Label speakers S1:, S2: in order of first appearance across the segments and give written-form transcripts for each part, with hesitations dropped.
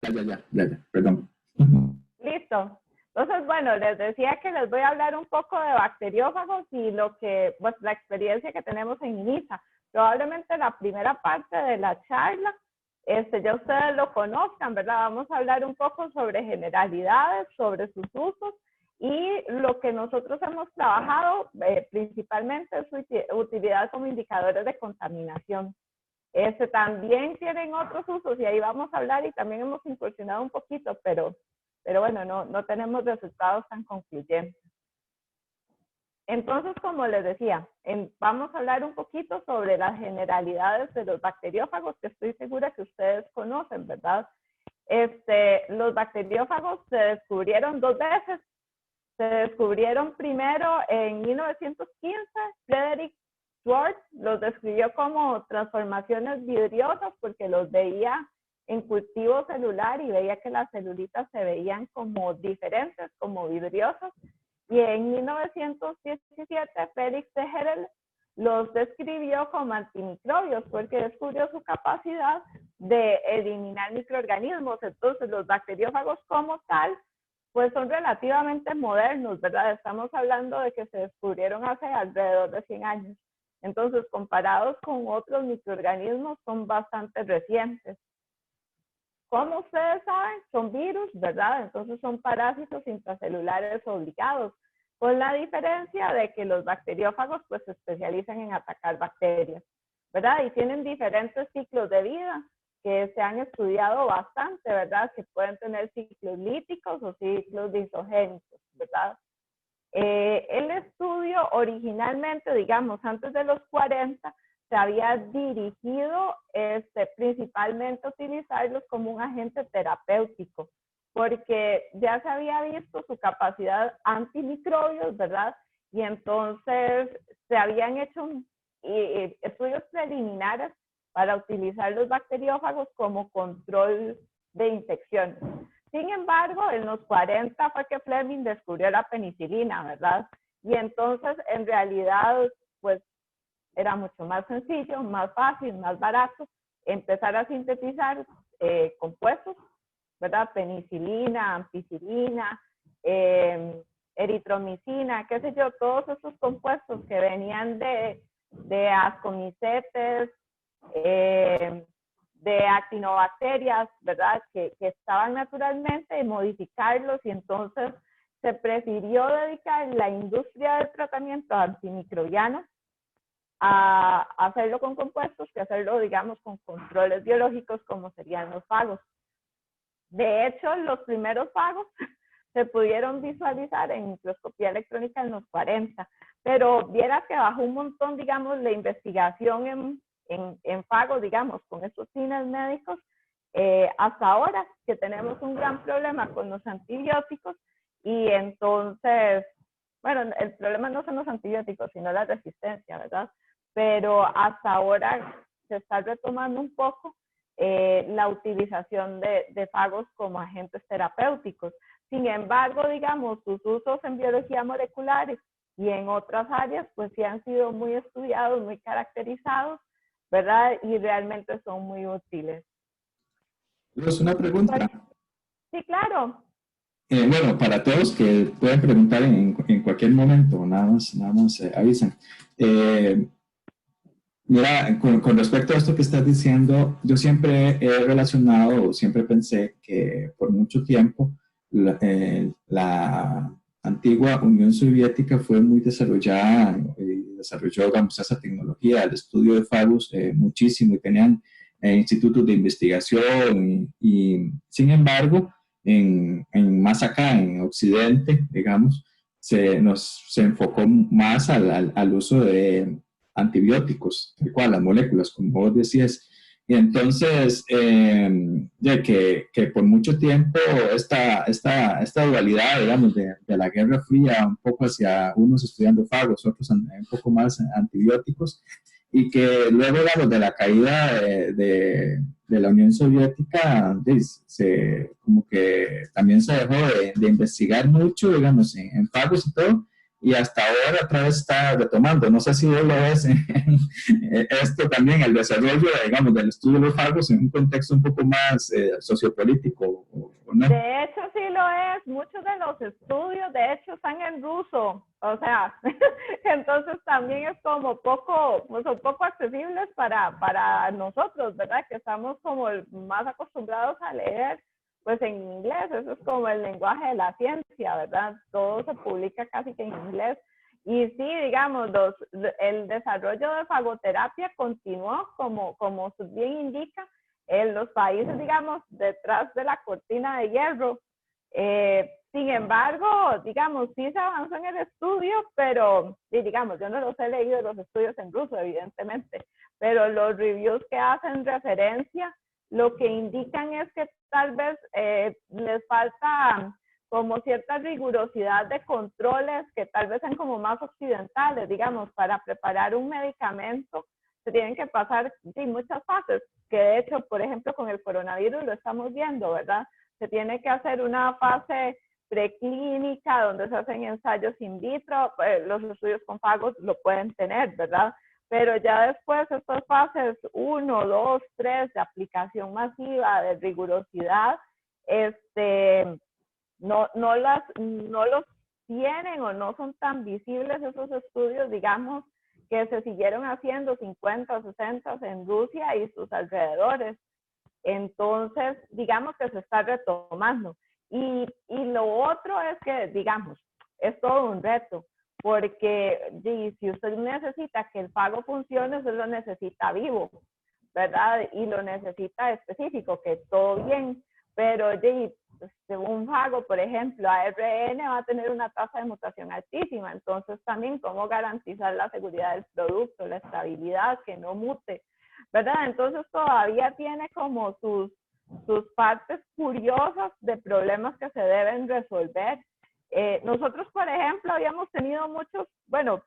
S1: Perdón. Ujú.
S2: Listo. Entonces, bueno, les decía que les voy a hablar un poco de bacteriófagos y lo que, pues, la experiencia que tenemos en INISA. Probablemente la primera parte de la charla, ya ustedes lo conozcan, ¿verdad? Vamos a hablar un poco sobre generalidades, sobre sus usos y lo que nosotros hemos trabajado principalmente es su utilidad como indicadores de contaminación. También tienen otros usos y ahí vamos a hablar y también hemos incursionado un poquito, pero bueno, no tenemos resultados tan concluyentes. Entonces, como les decía, vamos a hablar un poquito sobre las generalidades de los bacteriófagos, que estoy segura que ustedes conocen, ¿verdad? Los bacteriófagos se descubrieron dos veces. Se descubrieron primero en 1915, Frederick Schwartz los describió como transformaciones vidriosas porque los veía en cultivo celular y veía que las celulitas se veían como diferentes, como vidriosas. Y en 1917, Félix Tejerel los describió como antimicrobios porque descubrió su capacidad de eliminar microorganismos. Entonces, los bacteriófagos como tal pues son relativamente modernos, ¿verdad? Estamos hablando de que se descubrieron hace alrededor de 100 años. Entonces, comparados con otros microorganismos, son bastante recientes. Como ustedes saben, son virus, ¿verdad? Entonces son parásitos intracelulares obligados, con la diferencia de que los bacteriófagos pues se especializan en atacar bacterias, ¿verdad? Y tienen diferentes ciclos de vida que se han estudiado bastante, ¿verdad? Que pueden tener ciclos líticos o ciclos disogénicos, ¿verdad? El estudio originalmente, digamos, antes de los 40, se había dirigido principalmente a utilizarlos como un agente terapéutico, porque ya se había visto su capacidad antimicrobios, ¿verdad? Y entonces se habían hecho estudios preliminares para utilizar los bacteriófagos como control de infecciones. Sin embargo, en los 40 fue que Fleming descubrió la penicilina, ¿verdad? Y entonces, en realidad, pues era mucho más sencillo, más fácil, más barato empezar a sintetizar compuestos, ¿verdad? Penicilina, ampicilina, eritromicina, qué sé yo, todos esos compuestos que venían de ascomicetes, de actinobacterias, ¿verdad? Que estaban naturalmente y modificarlos y entonces se prefirió dedicar la industria del tratamiento antimicrobiano a hacerlo con compuestos que hacerlo, digamos, con controles biológicos como serían los fagos. De hecho, los primeros fagos se pudieron visualizar en microscopía electrónica en los 40, pero viera que bajó un montón, digamos, la investigación en fagos, digamos, con estos fines médicos, hasta ahora que tenemos un gran problema con los antibióticos y entonces, bueno, el problema no son los antibióticos, sino la resistencia, ¿verdad? Pero hasta ahora se está retomando un poco la utilización de fagos como agentes terapéuticos. Sin embargo, digamos, sus usos en biología molecular y en otras áreas, pues sí han sido muy estudiados, muy caracterizados, ¿verdad? Y realmente son muy útiles.
S1: Es una pregunta.
S2: Sí, claro.
S1: Bueno, para todos que pueden preguntar en cualquier momento, nada más avisan. Mira, con respecto a esto que estás diciendo, yo siempre he relacionado, siempre pensé que por mucho tiempo la antigua Unión Soviética fue muy desarrollada y desarrolló, digamos, esa tecnología, el estudio de fagos muchísimo y tenían institutos de investigación sin embargo, más acá en Occidente, digamos, se enfocó más al uso de antibióticos, tal cual, las moléculas, como vos decías. Y entonces, ya que por mucho tiempo esta dualidad, digamos, de la Guerra Fría, un poco hacia unos estudiando fagos, otros un poco más antibióticos, y que luego, digamos, de la caída de la Unión Soviética, como que también se dejó de investigar mucho, digamos, en fagos y todo, y hasta ahora otra vez está retomando. No sé si vos lo ves esto también, el desarrollo, digamos, del estudio de los fagos en un contexto un poco más sociopolítico, ¿o no?
S2: De hecho, sí lo es. Muchos de los estudios, de hecho, están en ruso. O sea, entonces también es como poco, pues, son poco accesibles para nosotros, ¿verdad? Que estamos como más acostumbrados a leer, pues en inglés. Eso es como el lenguaje de la ciencia, ¿verdad? Todo se publica casi que en inglés. Y sí, digamos, el desarrollo de fagoterapia continuó, como bien indica, en los países, digamos, detrás de la cortina de hierro. Sin embargo, digamos, sí se avanzó en el estudio, pero, digamos, yo no los he leído los estudios en ruso, evidentemente, pero los reviews que hacen referencia, lo que indican es que tal vez les falta como cierta rigurosidad de controles que tal vez sean como más occidentales, digamos, para preparar un medicamento se tienen que pasar sí, muchas fases, que de hecho, por ejemplo, con el coronavirus lo estamos viendo, ¿verdad? Se tiene que hacer una fase preclínica donde se hacen ensayos in vitro, los estudios con fagos lo pueden tener, ¿verdad? Pero ya después estas fases 1, 2, 3 de aplicación masiva, de rigurosidad, no los tienen o no son tan visibles esos estudios, digamos, que se siguieron haciendo 50, 60 en Rusia y sus alrededores. Entonces, digamos que se está retomando. Y lo otro es que, digamos, es todo un reto, porque si usted necesita que el pago funcione, usted lo necesita vivo, ¿verdad? Y lo necesita específico, que todo bien, pero un pago, por ejemplo, ARN va a tener una tasa de mutación altísima, entonces también cómo garantizar la seguridad del producto, la estabilidad, que no mute, ¿verdad? Entonces todavía tiene como sus partes curiosas de problemas que se deben resolver. Nosotros, por ejemplo, habíamos tenido muchos, bueno,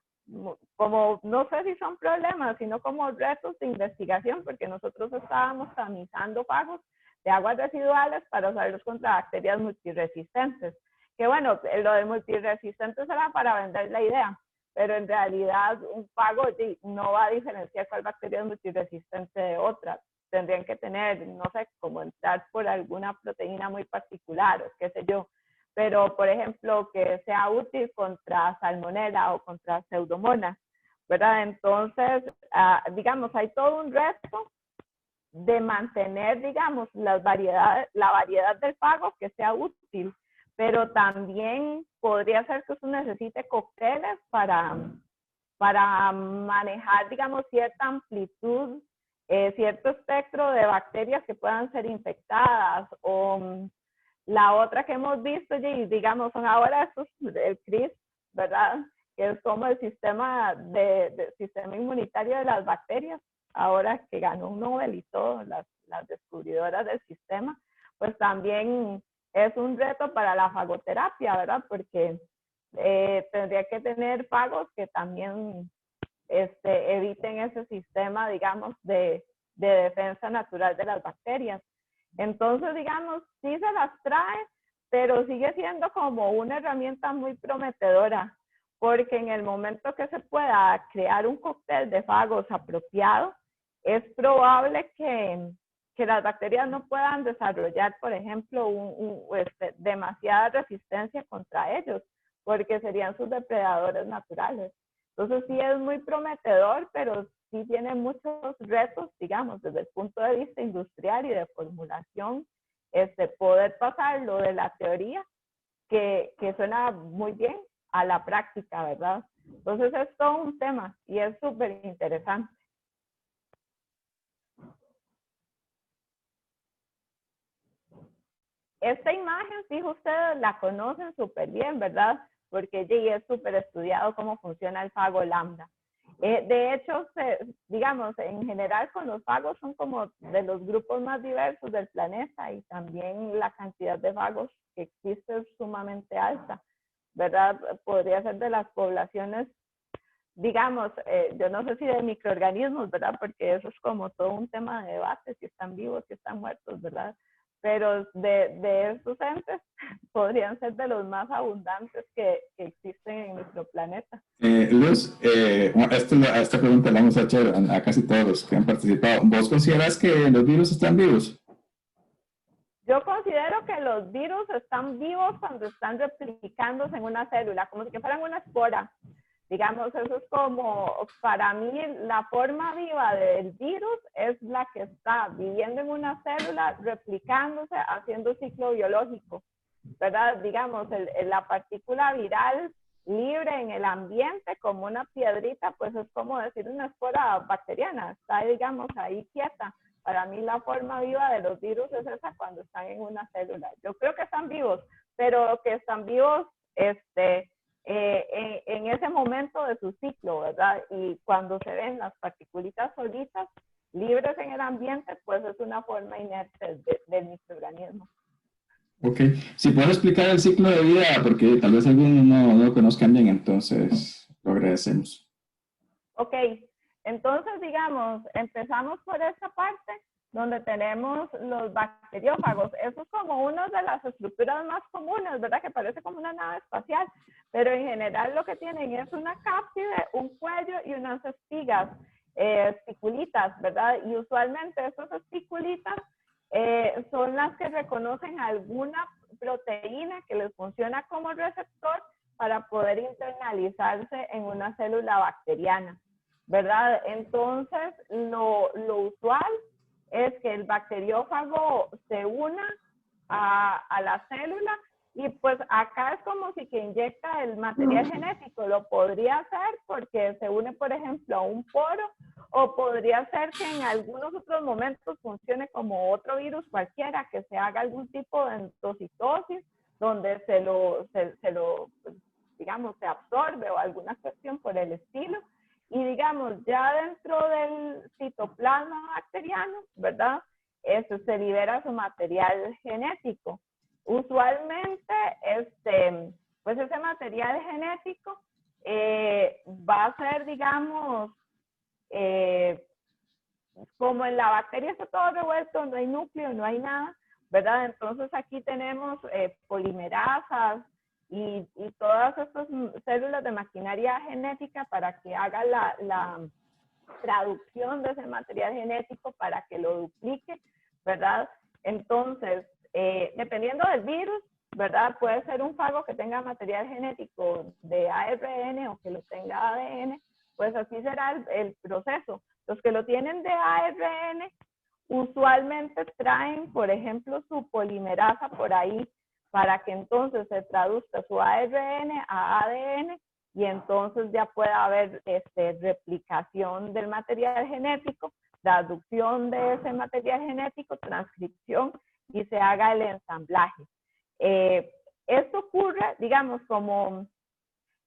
S2: como no sé si son problemas, sino como retos de investigación, porque nosotros estábamos tamizando pagos de aguas residuales para usarlos contra bacterias multiresistentes. Que bueno, lo de multiresistentes era para vender la idea, pero en realidad un pago no va a diferenciar cuál bacteria es multiresistente de otra. Tendrían que tener, no sé, como entrar por alguna proteína muy particular o qué sé yo. Pero, por ejemplo, que sea útil contra salmonela o contra pseudomonas, ¿verdad? Entonces, digamos, hay todo un resto de mantener, digamos, la variedad del pago que sea útil, pero también podría ser que usted necesite cócteles para manejar, digamos, cierta amplitud, cierto espectro de bacterias que puedan ser infectadas. O la otra que hemos visto, digamos, son ahora estos, el CRISP, ¿verdad? Que es como el sistema sistema inmunitario de las bacterias, ahora que ganó un Nobel y todo, las descubridoras del sistema, pues también es un reto para la fagoterapia, ¿verdad? Porque tendría que tener fagos que también eviten ese sistema, digamos, de defensa natural de las bacterias. Entonces, digamos, sí se las trae, pero sigue siendo como una herramienta muy prometedora, porque en el momento que se pueda crear un cóctel de fagos apropiado, es probable que las bacterias no puedan desarrollar, por ejemplo, demasiada resistencia contra ellos, porque serían sus depredadores naturales. Entonces sí es muy prometedor, pero sí tiene muchos retos, digamos, desde el punto de vista industrial y de formulación, poder pasarlo de la teoría, que suena muy bien, a la práctica, ¿verdad? Entonces es todo un tema y es súper interesante. Esta imagen, fijo, ustedes la conocen súper bien, ¿verdad? Porque ya es súper estudiado cómo funciona el fago lambda. De hecho, digamos, en general con los fagos son como de los grupos más diversos del planeta y también la cantidad de fagos que existe es sumamente alta, ¿verdad? Podría ser de las poblaciones, digamos, yo no sé si de microorganismos, ¿verdad? Porque eso es como todo un tema de debate, si están vivos, si están muertos, ¿verdad? pero de estos entes podrían ser de los más abundantes que existen en nuestro planeta.
S1: Luz, esta pregunta la hemos hecho a casi todos los que han participado. ¿Vos consideras que los virus están vivos?
S2: Yo considero que los virus están vivos cuando están replicándose en una célula, como si fueran una espora. Digamos, eso es como, para mí, la forma viva del virus es la que está viviendo en una célula, replicándose, haciendo ciclo biológico, ¿verdad? Digamos, la partícula viral libre en el ambiente como una piedrita, pues es como decir una espora bacteriana, está, digamos, ahí quieta. Para mí la forma viva de los virus es esa cuando están en una célula. Yo creo que están vivos, pero que están vivos en ese momento de su ciclo, ¿verdad? Y cuando se ven las particulitas solitas, libres en el ambiente, pues es una forma inerte del microorganismo.
S1: Ok, si puedo explicar el ciclo de vida, porque tal vez algunos no lo conozcan bien, entonces lo agradecemos.
S2: Ok, entonces digamos, empezamos por esta parte donde tenemos los bacteriófagos. Eso es como una de las estructuras más comunes, ¿verdad? Que parece como una nave espacial, pero en general lo que tienen es una cápside, un cuello y unas espigas, espiculitas, ¿verdad? Y usualmente estas espiculitas son las que reconocen alguna proteína que les funciona como receptor para poder internalizarse en una célula bacteriana, ¿verdad? Entonces, lo usual es que el bacteriófago se una a la célula y pues acá es como si que inyecta el material genético. Lo podría hacer porque se une, por ejemplo, a un poro, o podría ser que en algunos otros momentos funcione como otro virus cualquiera, que se haga algún tipo de endocitosis, donde se lo digamos, se absorbe o alguna cuestión por el estilo. Y digamos, ya dentro del citoplasma bacteriano, ¿verdad? Se libera su material genético. Usualmente, pues ese material genético va a ser, digamos, como en la bacteria está todo revuelto, no hay núcleo, no hay nada, ¿verdad? Entonces aquí tenemos polimerasas y todas estas células de maquinaria genética para que haga la traducción de ese material genético para que lo duplique, ¿verdad? Entonces, dependiendo del virus, ¿verdad? Puede ser un fago que tenga material genético de ARN o que lo tenga ADN, pues así será el proceso. Los que lo tienen de ARN usualmente traen, por ejemplo, su polimerasa por ahí para que entonces se traduzca su ARN a ADN y entonces ya pueda haber replicación del material genético, traducción de ese material genético, transcripción y se haga el ensamblaje. Esto ocurre, digamos,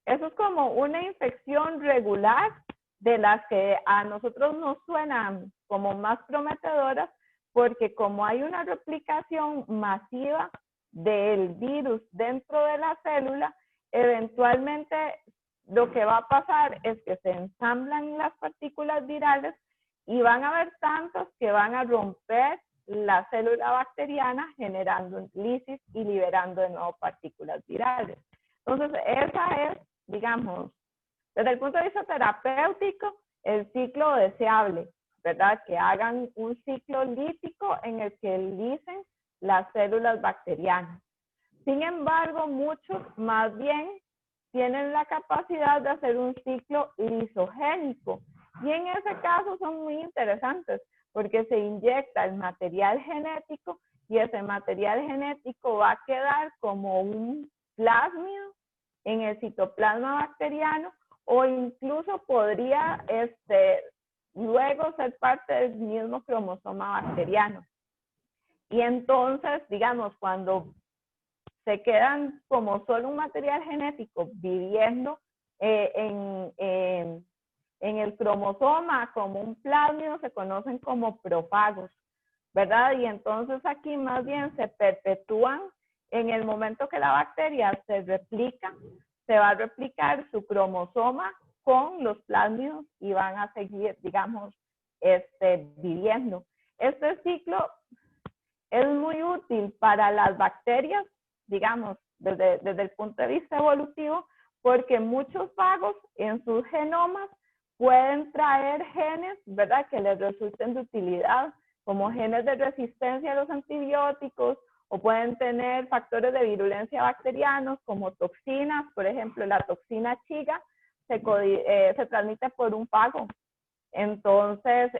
S2: eso es como una infección regular de las que a nosotros nos suenan como más prometedoras, porque como hay una replicación masiva del virus dentro de la célula, eventualmente lo que va a pasar es que se ensamblan las partículas virales y van a haber tantos que van a romper la célula bacteriana generando lisis y liberando de nuevo partículas virales. Entonces, esa es, digamos, desde el punto de vista terapéutico, el ciclo deseable, ¿verdad? Que hagan un ciclo lítico en el que licen las células bacterianas. Sin embargo, muchos más bien tienen la capacidad de hacer un ciclo lisogénico. Y en ese caso son muy interesantes porque se inyecta el material genético y ese material genético va a quedar como un plásmido en el citoplasma bacteriano o incluso podría luego ser parte del mismo cromosoma bacteriano. Y entonces, digamos, cuando se quedan como solo un material genético viviendo en el cromosoma como un plásmido, se conocen como profagos, ¿verdad? Y entonces aquí más bien se perpetúan en el momento que la bacteria se replica, se va a replicar su cromosoma con los plásmidos y van a seguir, digamos, viviendo. Este ciclo es muy útil para las bacterias, digamos, desde el punto de vista evolutivo, porque muchos fagos en sus genomas pueden traer genes, ¿verdad?, que les resulten de utilidad, como genes de resistencia a los antibióticos, o pueden tener factores de virulencia bacterianos, como toxinas, por ejemplo, la toxina Chiga se transmite por un fago. Entonces,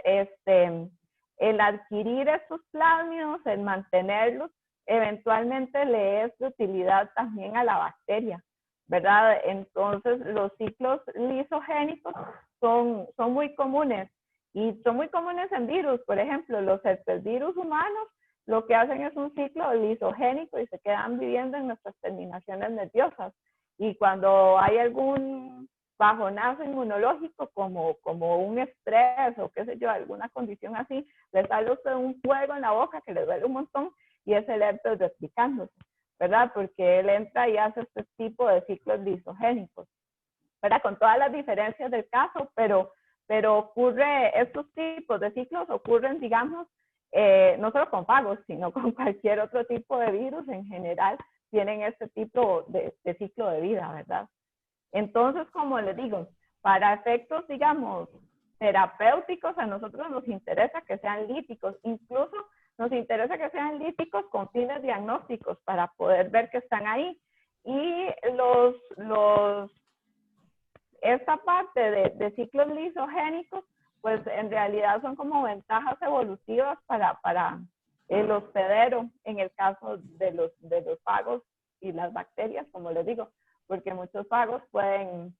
S2: el adquirir estos plásmidos, el mantenerlos, eventualmente le es de utilidad también a la bacteria, ¿verdad? Entonces, los ciclos lisogénicos son muy comunes y son muy comunes en virus. Por ejemplo, los herpesvirus humanos lo que hacen es un ciclo lisogénico y se quedan viviendo en nuestras terminaciones nerviosas. Y cuando hay algún bajonazo inmunológico como un estrés o qué sé yo, alguna condición así, les sale usted un fuego en la boca que le duele un montón y es el herpes replicándose, ¿verdad? Porque él entra y hace este tipo de ciclos lisogénicos, ¿verdad? Con todas las diferencias del caso, pero ocurre, estos tipos de ciclos ocurren, digamos, no solo con fagos, sino con cualquier otro tipo de virus en general, tienen este tipo de ciclo de vida, ¿verdad? Entonces, como les digo, para efectos, digamos, terapéuticos, a nosotros nos interesa que sean líticos, incluso nos interesa que sean líticos con fines diagnósticos para poder ver que están ahí. Y esta parte de ciclos lisogénicos, pues en realidad son como ventajas evolutivas para el hospedero en el caso de los fagos y las bacterias, como les digo, porque muchos fagos pueden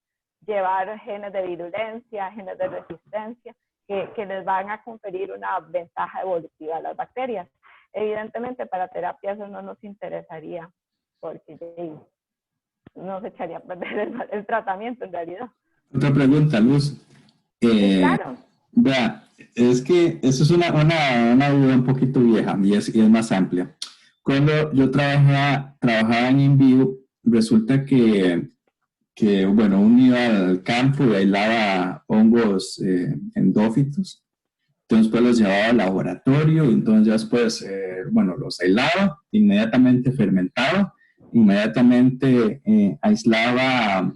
S2: llevar genes de virulencia, genes de resistencia, que les van a conferir una ventaja evolutiva a las bacterias. Evidentemente, para terapia eso no nos interesaría, porque no se echaría a perder el tratamiento en realidad.
S1: Otra pregunta, Luz.
S2: Claro.
S1: Vea, es que eso es una duda un poquito vieja y es más amplia. Cuando yo trabajaba en InVivo, resulta que bueno, uno iba al campo y aislaba hongos endófitos. Entonces, pues los llevaba al laboratorio y entonces ya después, bueno, los aislaba, inmediatamente fermentaba, inmediatamente aislaba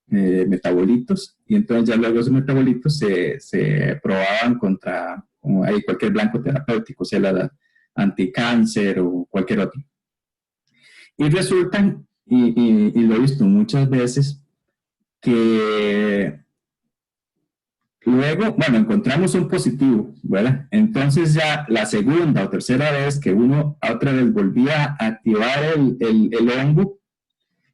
S1: metabolitos y entonces ya luego esos metabolitos se probaban contra cualquier blanco terapéutico, sea la anticáncer o cualquier otro. Y resultan, y lo he visto muchas veces, que luego, bueno, encontramos un positivo, ¿verdad? Entonces ya la segunda o tercera vez que uno otra vez volvía a activar el hongo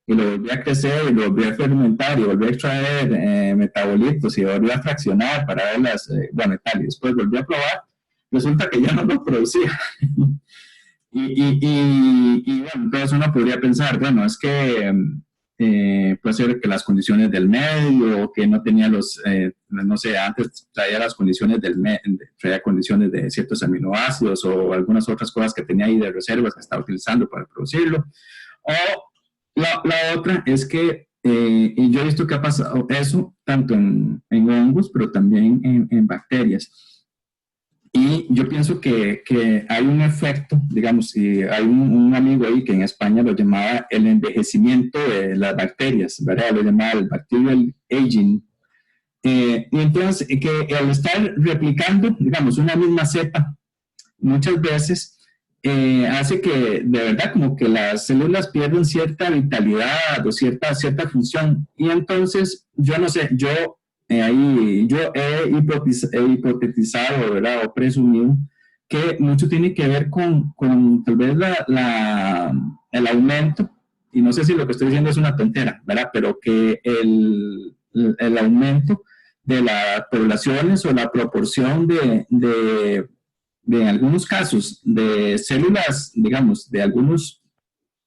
S1: y lo volvía a crecer y lo volvía a fermentar y volvía a extraer metabolitos y volvía a fraccionar para ver bueno, y tal, y después volvía a probar, resulta que ya no lo producía. Y bueno, entonces uno podría pensar, bueno, es que puede ser que las condiciones del medio, que no tenía no sé, antes traía las condiciones traía condiciones de ciertos aminoácidos o algunas otras cosas que tenía ahí de reservas que estaba utilizando para producirlo. O la otra es que, y yo he visto que ha pasado eso tanto en hongos, pero también en bacterias. Y yo pienso que hay un efecto, digamos, y hay un amigo ahí que en España lo llamaba el envejecimiento de las bacterias, ¿verdad? Lo llamaba el bacterial aging. Y entonces, que al estar replicando, digamos, una misma cepa, muchas veces hace que de verdad como que las células pierden cierta vitalidad o cierta función. Y entonces, yo no sé, yo he hipotetizado, ¿verdad? O presumido que mucho tiene que ver con tal vez el aumento, y no sé si lo que estoy diciendo es una tontera, ¿verdad? Pero que el aumento de las poblaciones o la proporción de algunos casos de células, digamos, de algunos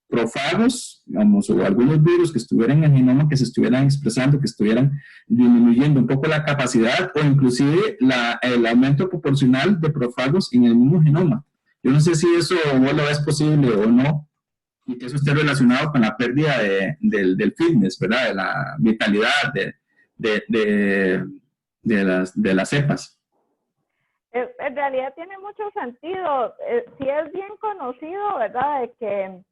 S1: profagos, digamos, o algunos virus que estuvieran en el genoma, que se estuvieran expresando, que estuvieran disminuyendo un poco la capacidad o inclusive el aumento proporcional de profagos en el mismo genoma. Yo no sé si eso vos lo ves posible o no, y que eso esté relacionado con la pérdida del fitness, ¿verdad? De la vitalidad de las cepas.
S2: En realidad tiene mucho sentido. Sí es bien conocido, ¿verdad? De que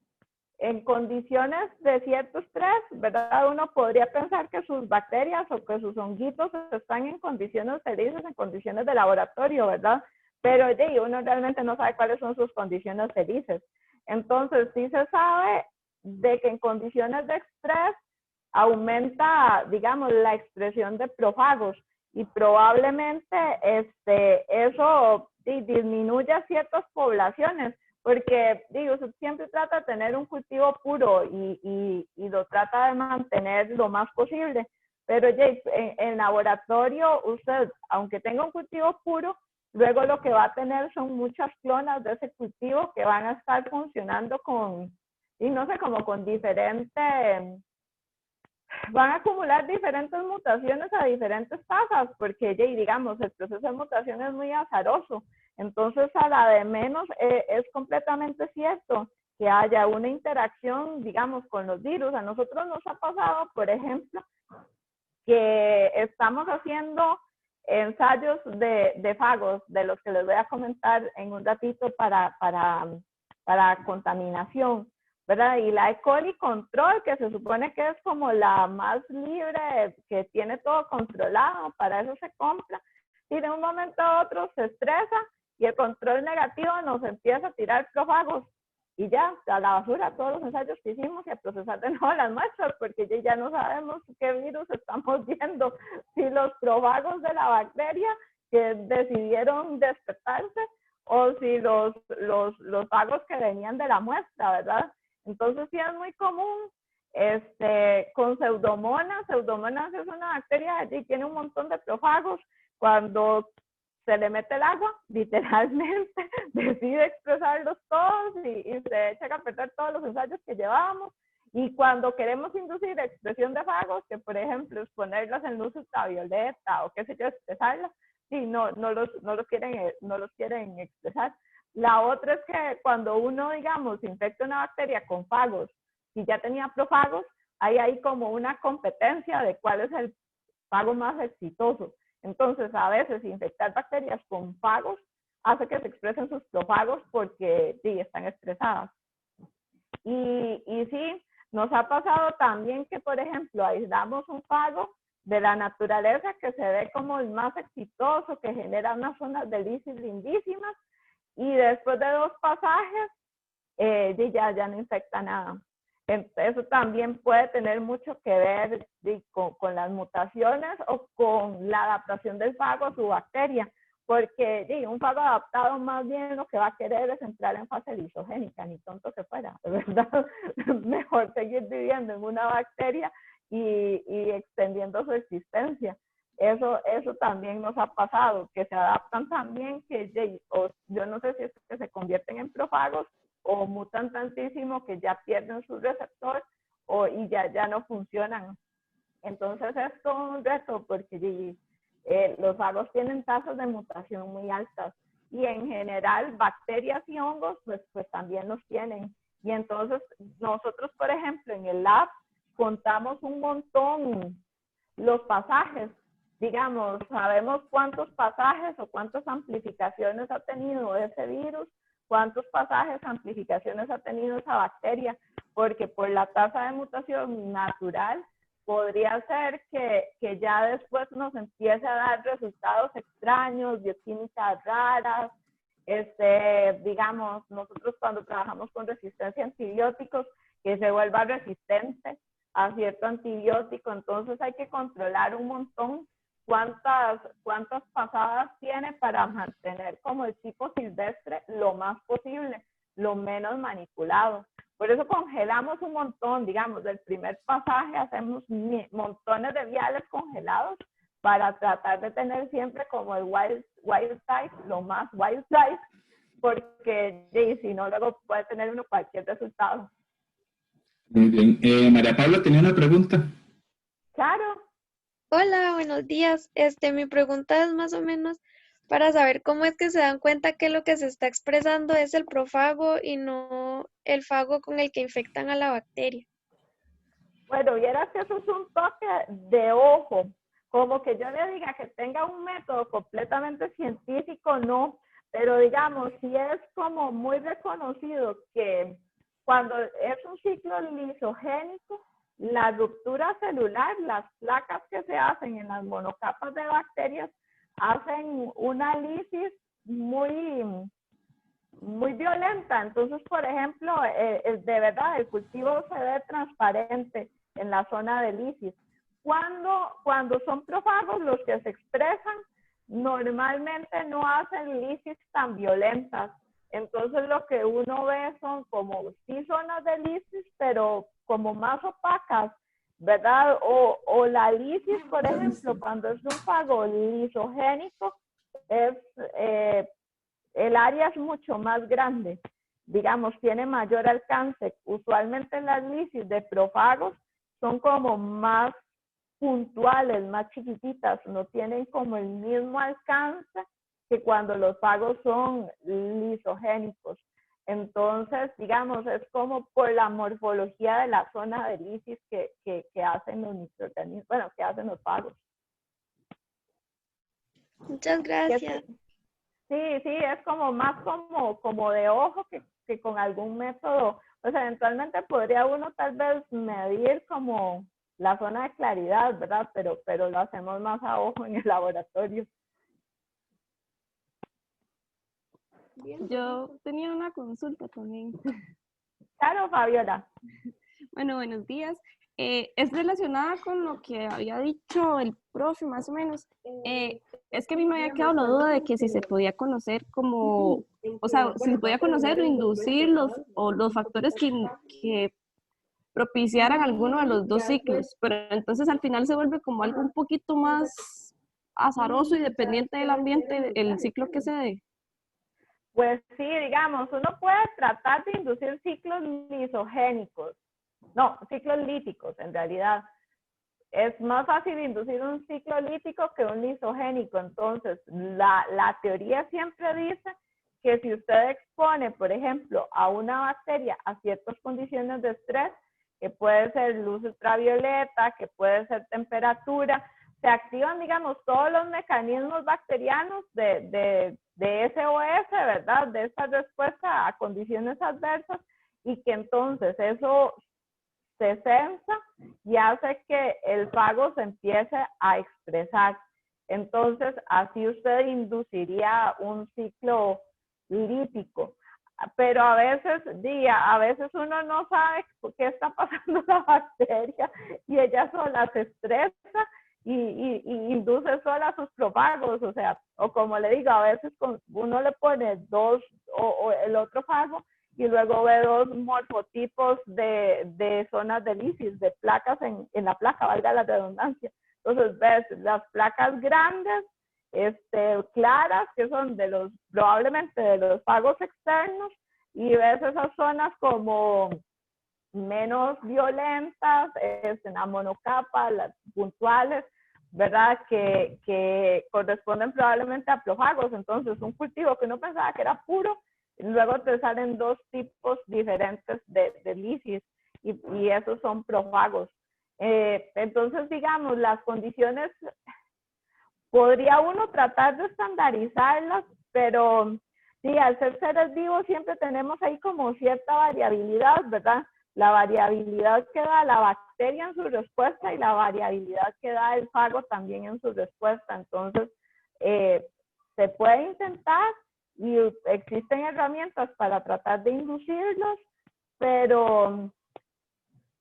S2: en condiciones de cierto estrés, ¿verdad? Uno podría pensar que sus bacterias o que sus honguitos están en condiciones felices, en condiciones de laboratorio, ¿verdad? Pero uno realmente no sabe cuáles son sus condiciones felices. Entonces, sí se sabe de que en condiciones de estrés aumenta, digamos, la expresión de profagos y probablemente eso disminuye a ciertas poblaciones, porque digo, usted siempre trata de tener un cultivo puro y lo trata de mantener lo más posible, pero en laboratorio usted, aunque tenga un cultivo puro, luego lo que va a tener son muchas clonas de ese cultivo que van a estar funcionando con, y no sé, como con diferentes, van a acumular diferentes mutaciones a diferentes tasas, porque digamos, el proceso de mutación es muy azaroso. Entonces, a la de menos, es completamente cierto que haya una interacción, digamos, con los virus. A nosotros nos ha pasado, por ejemplo, que estamos haciendo ensayos de fagos, de los que les voy a comentar en un ratito para contaminación, ¿verdad? Y la E. coli control, que se supone que es como la más libre, que tiene todo controlado, para eso se compra, y de un momento a otro se estresa y el control negativo nos empieza a tirar profagos y ya, a la basura todos los ensayos que hicimos y a procesar de nuevo las muestras, porque ya no sabemos qué virus estamos viendo, si los profagos de la bacteria que decidieron despertarse o si los fagos que venían de la muestra, ¿verdad? Entonces sí es muy común con Pseudomonas. Pseudomonas es una bacteria que tiene un montón de profagos. Cuando se le mete el agua, literalmente decide expresarlos todos y se echa a perder todos los ensayos que llevábamos. Y cuando queremos inducir expresión de fagos, que por ejemplo exponerlas en luz ultravioleta o qué sé yo, expresarlas, sí, no los quieren expresar. La otra es que cuando uno, digamos, infecta una bacteria con fagos y ya tenía profagos, hay como una competencia de cuál es el fago más exitoso. Entonces, a veces infectar bacterias con fagos hace que se expresen sus profagos porque sí, están estresadas. Y sí, nos ha pasado también que, por ejemplo, aislamos un fago de la naturaleza que se ve como el más exitoso, que genera unas zonas de lisis lindísimas, y después de 2 pasajes, ya no infecta nada. Eso también puede tener mucho que ver con las mutaciones o con la adaptación del fago a su bacteria, porque un fago adaptado más bien lo que va a querer es entrar en fase lisogénica, ni tonto que fuera, de verdad. Mejor seguir viviendo en una bacteria y extendiendo su existencia. Eso también nos ha pasado, que se adaptan también, yo no sé si es que se convierten en profagos o mutan tantísimo que ya pierden su receptor y ya no funcionan. Entonces es todo un reto porque los fagos tienen tasas de mutación muy altas y en general bacterias y hongos pues también los tienen. Y entonces nosotros, por ejemplo, en el lab contamos un montón los pasajes. Digamos, sabemos cuántos pasajes o cuántas amplificaciones ha tenido ese virus, cuántos pasajes, amplificaciones ha tenido esa bacteria, porque por la tasa de mutación natural podría ser que ya después nos empiece a dar resultados extraños, bioquímicas raras. Digamos, nosotros cuando trabajamos con resistencia a antibióticos, que se vuelva resistente a cierto antibiótico, entonces hay que controlar un montón cuántas pasadas tiene para mantener como el tipo silvestre lo más posible, lo menos manipulado. Por eso congelamos un montón, digamos, del primer pasaje hacemos montones de viales congelados para tratar de tener siempre como el wild type, lo más wild type, porque si no luego puede tener uno cualquier resultado.
S1: Muy bien. María Paula tenía una pregunta.
S2: Claro.
S3: Hola, buenos días. Mi pregunta es más o menos para saber cómo es que se dan cuenta que lo que se está expresando es el profago y no el fago con el que infectan a la bacteria.
S2: Bueno, vieras que eso es un toque de ojo, como que yo le diga que tenga un método completamente científico, no, pero digamos, sí es como muy reconocido que cuando es un ciclo lisogénico, la ruptura celular, las placas que se hacen en las monocapas de bacterias, hacen una lisis muy, muy violenta. Entonces, por ejemplo, de verdad, el cultivo se ve transparente en la zona de lisis. Cuando son prófagos, los que se expresan, normalmente no hacen lisis tan violentas. Entonces, lo que uno ve son como sí zonas de lisis, pero como más opacas, ¿verdad? O la lisis, por ejemplo, cuando es un fago lisogénico, es, el área es mucho más grande, digamos, tiene mayor alcance. Usualmente las lisis de profagos son como más puntuales, más chiquititas, no tienen como el mismo alcance que cuando los fagos son lisogénicos. Entonces, digamos, es como por la morfología de la zona de lisis que hacen los microorganismos, bueno, que hacen los fagos.
S3: Muchas gracias.
S2: Sí, es como más como de ojo que con algún método. Pues eventualmente podría uno tal vez medir como la zona de claridad, ¿verdad? Pero lo hacemos más a ojo en el laboratorio.
S4: Yo tenía una consulta también.
S2: Claro, Fabiola.
S4: Bueno, buenos días. Es relacionada con lo que había dicho el profe, más o menos. Es que a mí me había quedado la duda de que si se podía conocer como, o sea, si se podía conocer o inducir los factores que propiciaran alguno de los dos ciclos, pero entonces al final se vuelve como algo un poquito más azaroso y dependiente del ambiente, el ciclo que se dé.
S2: Pues sí, digamos, uno puede tratar de inducir ciclos lisogénicos, no, ciclos líticos en realidad. Es más fácil inducir un ciclo lítico que un lisogénico. Entonces, la teoría siempre dice que si usted expone, por ejemplo, a una bacteria a ciertas condiciones de estrés, que puede ser luz ultravioleta, que puede ser temperatura, se activan, digamos, todos los mecanismos bacterianos de SOS, ¿verdad? De esta respuesta a condiciones adversas, y que entonces eso se sensa y hace que el fago se empiece a expresar. Entonces, así usted induciría un ciclo lítico. Pero a veces uno no sabe qué está pasando la bacteria y ella sola se estresa y induce sola sus profagos. O sea, o como le digo, a veces uno le pone dos o el otro fago y luego ve dos morfotipos de zonas de lisis, de placas en la placa, valga la redundancia. Entonces ves las placas grandes, claras, que son probablemente de los fagos externos, y ves esas zonas como menos violentas, en la monocapa, las puntuales, ¿verdad? Que corresponden probablemente a profagos. Entonces, un cultivo que uno pensaba que era puro, luego te salen dos tipos diferentes de lisis, y esos son profagos. Entonces, digamos, las condiciones, podría uno tratar de estandarizarlas, pero sí, al ser seres vivos siempre tenemos ahí como cierta variabilidad, ¿verdad? La variabilidad que da la bacteria en su respuesta y la variabilidad que da el fago también en su respuesta. Entonces, se puede intentar y existen herramientas para tratar de inducirlos, pero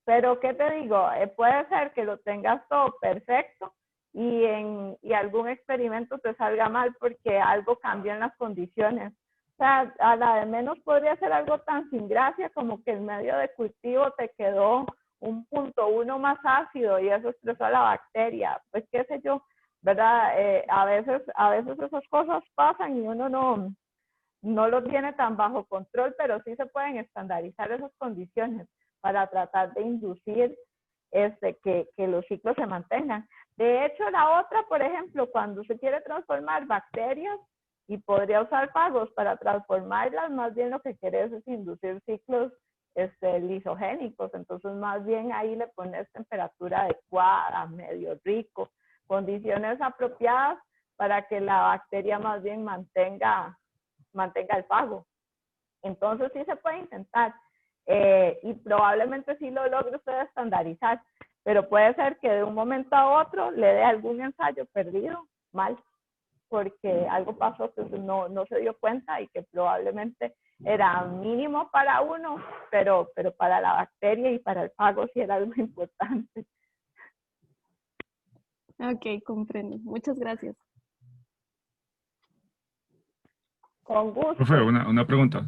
S2: ¿qué te digo? Puede ser que lo tengas todo perfecto y algún experimento te salga mal porque algo cambió en las condiciones. O sea, a la de menos podría ser algo tan sin gracia como que el medio de cultivo te quedó un 0.1 más ácido y eso estresó a la bacteria. Pues qué sé yo, ¿verdad? A veces esas cosas pasan y uno no lo tiene tan bajo control, pero sí se pueden estandarizar esas condiciones para tratar de inducir que los ciclos se mantengan. De hecho, la otra, por ejemplo, cuando se quiere transformar bacterias y podría usar fagos para transformarlas, más bien lo que quieres es inducir ciclos lisogénicos. Entonces, más bien ahí le pones temperatura adecuada, medio rico, condiciones apropiadas para que la bacteria más bien mantenga el fago. Entonces sí se puede intentar y probablemente sí lo logre usted estandarizar, pero puede ser que de un momento a otro le dé algún ensayo perdido mal, porque algo pasó que no se dio cuenta y que probablemente era mínimo para uno, pero para la bacteria y para el fago sí era algo importante.
S4: Ok, comprendo. Muchas gracias.
S2: Con gusto.
S5: Profe, una pregunta.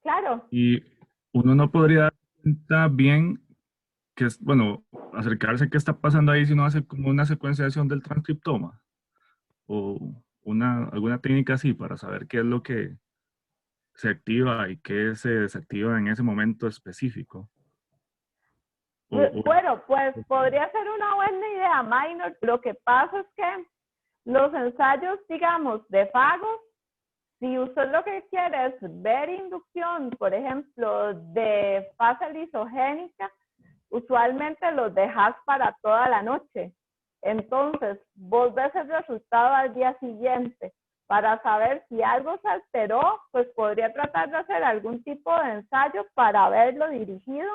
S2: Claro.
S5: Y uno no podría dar cuenta bien que es, bueno, acercarse a qué está pasando ahí si no hace como una secuenciación del transcriptoma o alguna técnica así para saber qué es lo que se activa y qué se desactiva en ese momento específico.
S2: Bueno, pues podría ser una buena idea, Minor. Lo que pasa es que los ensayos, digamos, de fagos, si usted lo que quiere es ver inducción, por ejemplo, de fase lisogénica, usualmente los dejas para toda la noche. Entonces, vos ves el resultado al día siguiente. Para saber si algo se alteró, pues podría tratar de hacer algún tipo de ensayo para verlo dirigido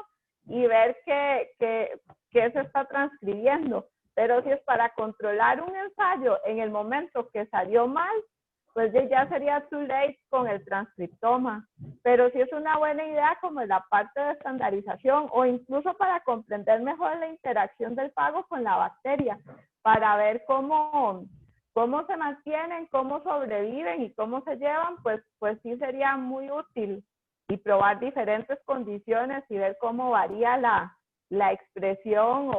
S2: y ver qué se está transcribiendo. Pero si es para controlar un ensayo en el momento que salió mal, pues ya sería too late con el transcriptoma. Pero sí es una buena idea como en la parte de estandarización o incluso para comprender mejor la interacción del fago con la bacteria, para ver cómo se mantienen, cómo sobreviven y cómo se llevan, pues sí sería muy útil. Y probar diferentes condiciones y ver cómo varía la expresión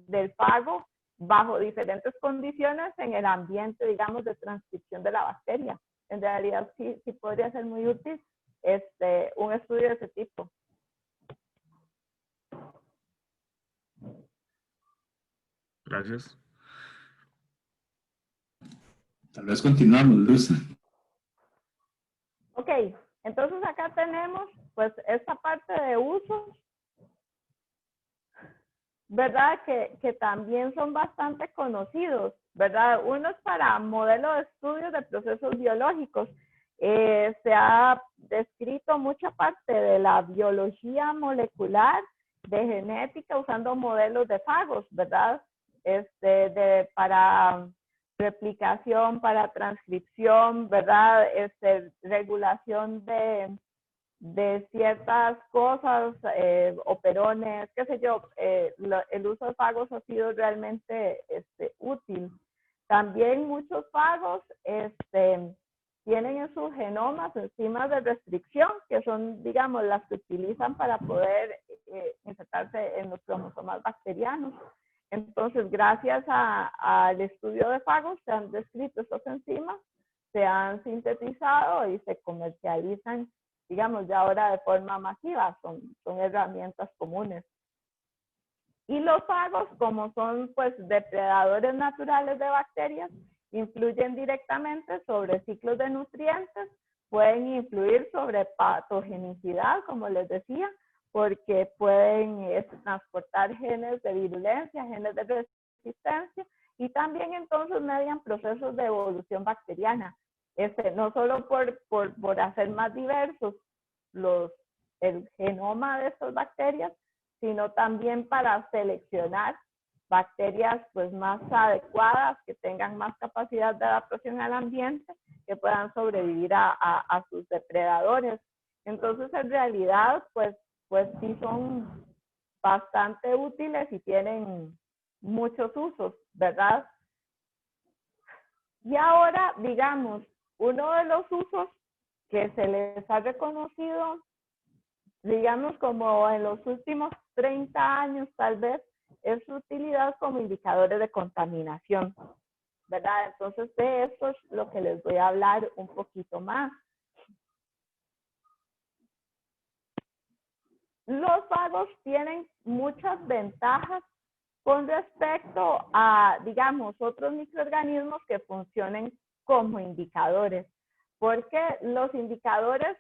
S2: del fago bajo diferentes condiciones en el ambiente, digamos, de transcripción de la bacteria. En realidad sí podría ser muy útil un estudio de ese tipo.
S5: Gracias.
S1: Tal vez continuamos, Luz.
S2: Ok, entonces acá tenemos pues esta parte de usos, ¿verdad? Que también son bastante conocidos, ¿verdad? Uno es para modelo de estudios de procesos biológicos. Se ha descrito mucha parte de la biología molecular, de genética, usando modelos de fagos, ¿verdad? Para replicación, para transcripción, ¿verdad? Regulación de ciertas cosas, operones, qué sé yo, el uso de fagos ha sido realmente útil. También muchos fagos tienen en sus genomas enzimas de restricción, que son, digamos, las que utilizan para poder insertarse en los cromosomas bacterianos. Entonces, gracias al estudio de fagos, se han descrito estas enzimas, se han sintetizado y se comercializan, digamos, ya ahora de forma masiva, son herramientas comunes. Y los fagos, como son pues depredadores naturales de bacterias, influyen directamente sobre ciclos de nutrientes, pueden influir sobre patogenicidad, como les decía, porque pueden transportar genes de virulencia, genes de resistencia, y también entonces median procesos de evolución bacteriana. No solo por hacer más diversos el genoma de estas bacterias, sino también para seleccionar bacterias pues más adecuadas, que tengan más capacidad de adaptación al ambiente, que puedan sobrevivir a sus depredadores. Entonces, en realidad, pues sí son bastante útiles y tienen muchos usos, ¿verdad? Y ahora, digamos, uno de los usos que se les ha reconocido, digamos, como en los últimos 30 años tal vez, es su utilidad como indicadores de contaminación, ¿verdad? Entonces, de esto es lo que les voy a hablar un poquito más. Los fagos tienen muchas ventajas con respecto a, digamos, otros microorganismos que funcionen como indicadores, porque los indicadores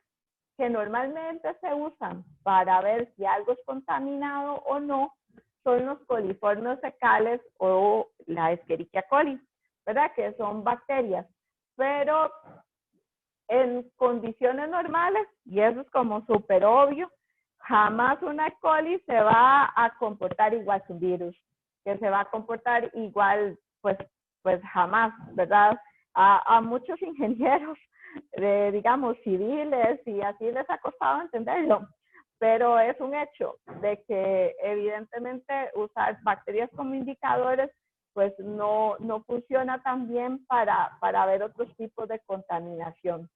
S2: que normalmente se usan para ver si algo es contaminado o no son los coliformes fecales o la Escherichia coli, ¿verdad? Que son bacterias. Pero en condiciones normales, y eso es como súper obvio, jamás una E. coli se va a comportar igual que un virus, que se va a comportar igual, pues jamás, ¿verdad? A muchos ingenieros, digamos, civiles, y así les ha costado entenderlo, pero es un hecho de que evidentemente usar bacterias como indicadores pues no funciona tan bien para ver otros tipos de contaminación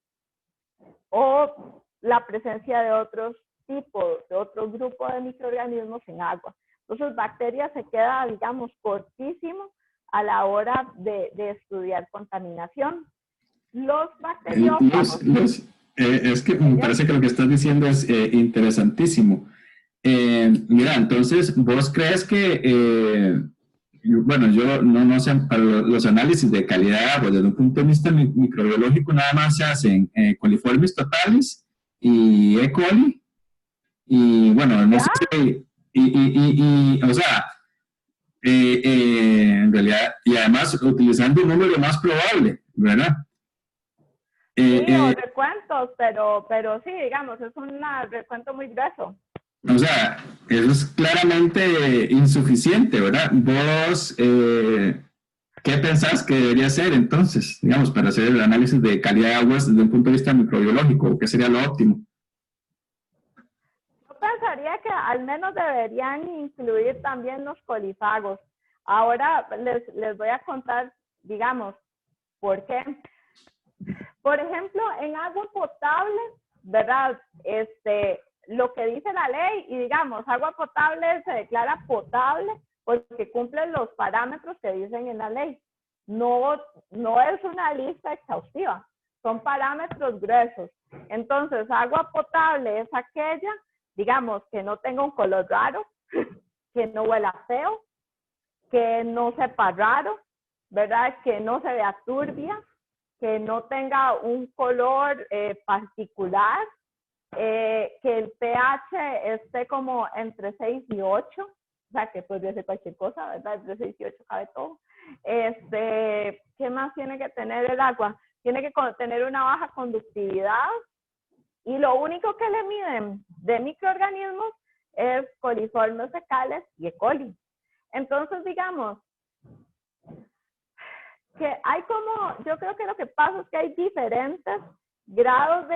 S2: o la presencia de otros tipos, de otro grupo de microorganismos en agua. Entonces, bacterias se queda, digamos, cortísimo a la hora de estudiar contaminación. Los bacteriófagos...
S1: Es que me parece que lo que estás diciendo es interesantísimo. Mira, entonces, ¿vos crees que, bueno, yo no sé, para los análisis de calidad de agua, desde un punto de vista microbiológico, nada más se hacen coliformes totales y E. coli? Y bueno, no sé, o sea, en realidad, y además utilizando un número más probable, ¿verdad?
S2: Sí, o recuentos, pero sí, digamos, es un recuento muy grueso.
S1: O sea, eso es claramente insuficiente, ¿verdad? Vos, ¿qué pensás que debería ser entonces, digamos, para hacer el análisis de calidad de aguas desde un punto de vista microbiológico? ¿Qué sería lo óptimo?
S2: Yo pensaría que al menos deberían incluir también los colifagos. Ahora les voy a contar, digamos, por qué. Por ejemplo, en agua potable, ¿verdad? Lo que dice la ley, y digamos, agua potable se declara potable porque cumple los parámetros que dicen en la ley. No es una lista exhaustiva, son parámetros gruesos. Entonces, agua potable es aquella, digamos, que no tenga un color raro, que no huela feo, que no sepa raro, ¿verdad? Que no se vea turbia, que no tenga un color particular, que el pH esté como entre 6 y 8, o sea, que podría ser cualquier cosa, ¿verdad? Entre 6 y 8 cabe todo. ¿Qué más tiene que tener el agua? Tiene que tener una baja conductividad, y lo único que le miden de microorganismos es coliformes fecales y E. coli. Entonces, digamos, que hay como, yo creo que lo que pasa es que hay diferentes grados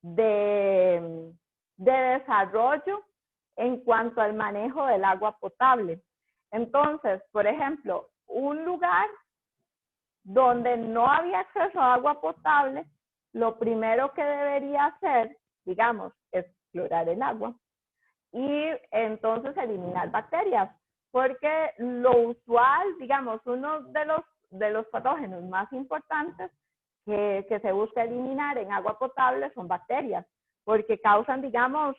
S2: de desarrollo en cuanto al manejo del agua potable. Entonces, por ejemplo, un lugar donde no había acceso a agua potable, lo primero que debería hacer, digamos, es clorar el agua y entonces eliminar bacterias. Porque lo usual, digamos, uno de los patógenos más importantes que se busca eliminar en agua potable son bacterias, porque causan, digamos,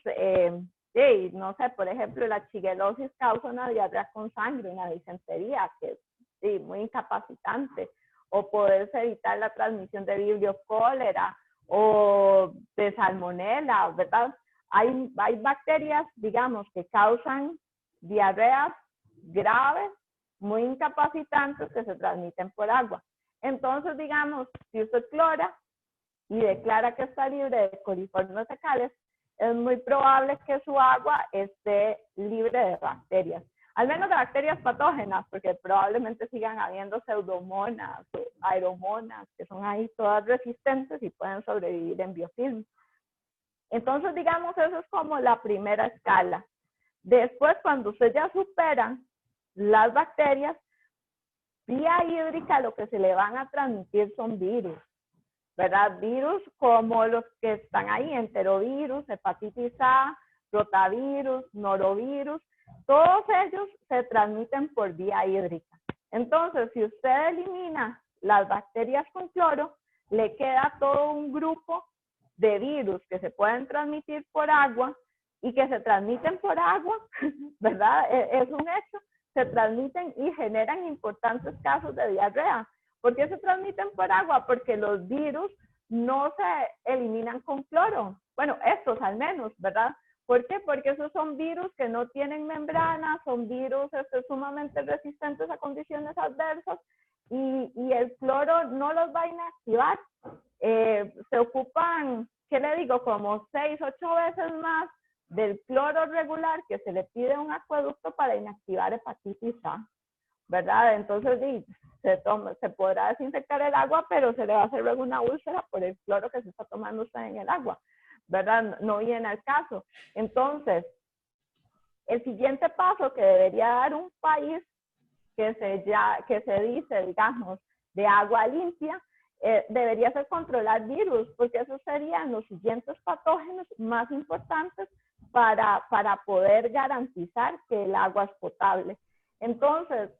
S2: no sé, por ejemplo, la shigellosis causa una diarrea con sangre, una disentería, que es muy incapacitante, o poderse evitar la transmisión de vibrio cólera o de salmonela, ¿verdad? Hay bacterias, digamos, que causan diarreas graves, muy incapacitantes, que se transmiten por agua. Entonces, digamos, si usted clora y declara que está libre de coliformes fecales, es muy probable que su agua esté libre de bacterias. Al menos de bacterias patógenas, porque probablemente sigan habiendo pseudomonas o aeromonas, que son ahí todas resistentes y pueden sobrevivir en biofilm. Entonces, digamos, eso es como la primera escala. Después, cuando usted ya supera las bacterias, vía hídrica lo que se le van a transmitir son virus, ¿verdad? Virus como los que están ahí, enterovirus, hepatitis A, rotavirus, norovirus, todos ellos se transmiten por vía hídrica. Entonces, si usted elimina las bacterias con cloro, le queda todo un grupo de virus que se pueden transmitir por agua y que se transmiten por agua, ¿verdad? Es un hecho, se transmiten y generan importantes casos de diarrea. ¿Por qué se transmiten por agua? Porque los virus no se eliminan con cloro. Bueno, estos al menos, ¿verdad? ¿Por qué? Porque esos son virus que no tienen membrana, son virus sumamente resistentes a condiciones adversas y el cloro no los va a inactivar. Se ocupan, ¿qué le digo? Como 6, 8 veces más del cloro regular que se le pide a un acueducto para inactivar hepatitis A, ¿verdad? Entonces se podrá desinfectar el agua, pero se le va a hacer luego una úlcera por el cloro que se está tomando usted en el agua, ¿verdad? No viene al caso. Entonces, el siguiente paso que debería dar un país que se dice, digamos, de agua limpia, debería ser controlar virus, porque esos serían los siguientes patógenos más importantes para poder garantizar que el agua es potable. Entonces,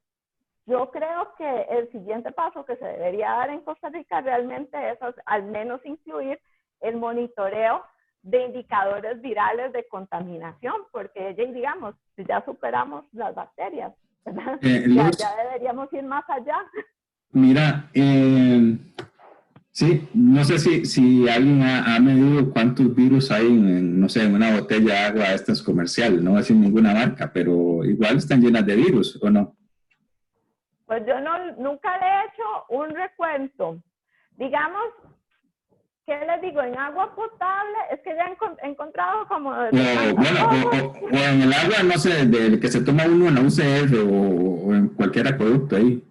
S2: yo creo que el siguiente paso que se debería dar en Costa Rica realmente es al menos incluir el monitoreo de indicadores virales de contaminación, porque digamos, ya superamos las bacterias, ¿verdad? Ya deberíamos ir más allá.
S1: Mira, sí, no sé si alguien ha medido cuántos virus hay no sé, en una botella de agua, esta es comercial, no voy a decir ninguna marca, pero igual están llenas de virus, ¿o no?
S2: Pues yo nunca le he hecho un recuento. Digamos, ¿qué les digo? En agua potable, es que ya he encontrado como...
S1: o en el agua, no sé, del que se toma uno en la UCR o en cualquier acueducto ahí.